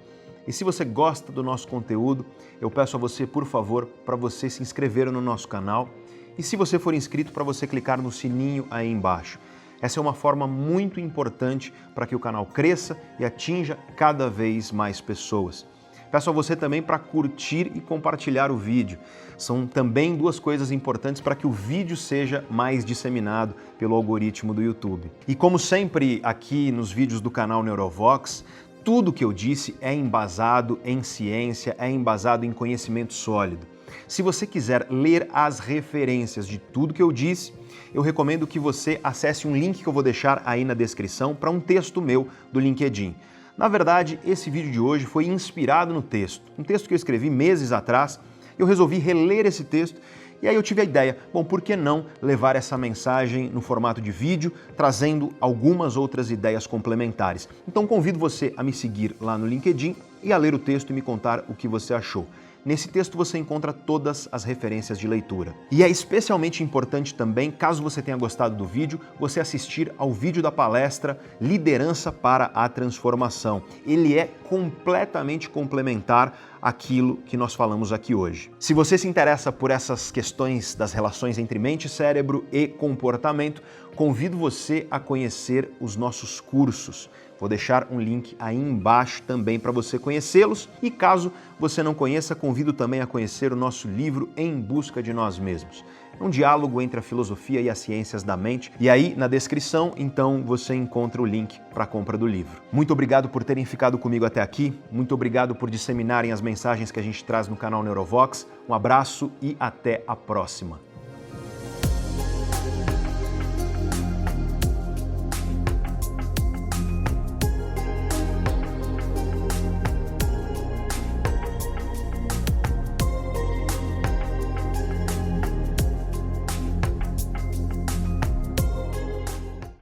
E se você gosta do nosso conteúdo, eu peço a você, por favor, para você se inscrever no nosso canal e, se você for inscrito, para você clicar no sininho aí embaixo. Essa é uma forma muito importante para que o canal cresça e atinja cada vez mais pessoas. Peço a você também para curtir e compartilhar o vídeo. São também 2 coisas importantes para que o vídeo seja mais disseminado pelo algoritmo do YouTube. E como sempre aqui nos vídeos do canal Neurovox, tudo que eu disse é embasado em ciência, é embasado em conhecimento sólido. Se você quiser ler as referências de tudo que eu disse, eu recomendo que você acesse um link que eu vou deixar aí na descrição para um texto meu do LinkedIn. Na verdade, esse vídeo de hoje foi inspirado no texto, um texto que eu escrevi meses atrás. Eu resolvi reler esse texto e aí eu tive a ideia, bom, por que não levar essa mensagem no formato de vídeo, trazendo algumas outras ideias complementares. Então convido você a me seguir lá no LinkedIn e a ler o texto e me contar o que você achou. Nesse texto você encontra todas as referências de leitura. E é especialmente importante também, caso você tenha gostado do vídeo, você assistir ao vídeo da palestra Liderança para a Transformação. Ele é completamente complementar àquilo que nós falamos aqui hoje. Se você se interessa por essas questões das relações entre mente, cérebro e comportamento, convido você a conhecer os nossos cursos. Vou deixar um link aí embaixo também para você conhecê-los e caso você não conheça, convido também a conhecer o nosso livro Em Busca de Nós Mesmos. É um diálogo entre a filosofia e as ciências da mente e aí na descrição, então, você encontra o link para a compra do livro. Muito obrigado por terem ficado comigo até aqui, muito obrigado por disseminarem as mensagens que a gente traz no canal Neurovox. Um abraço e até a próxima.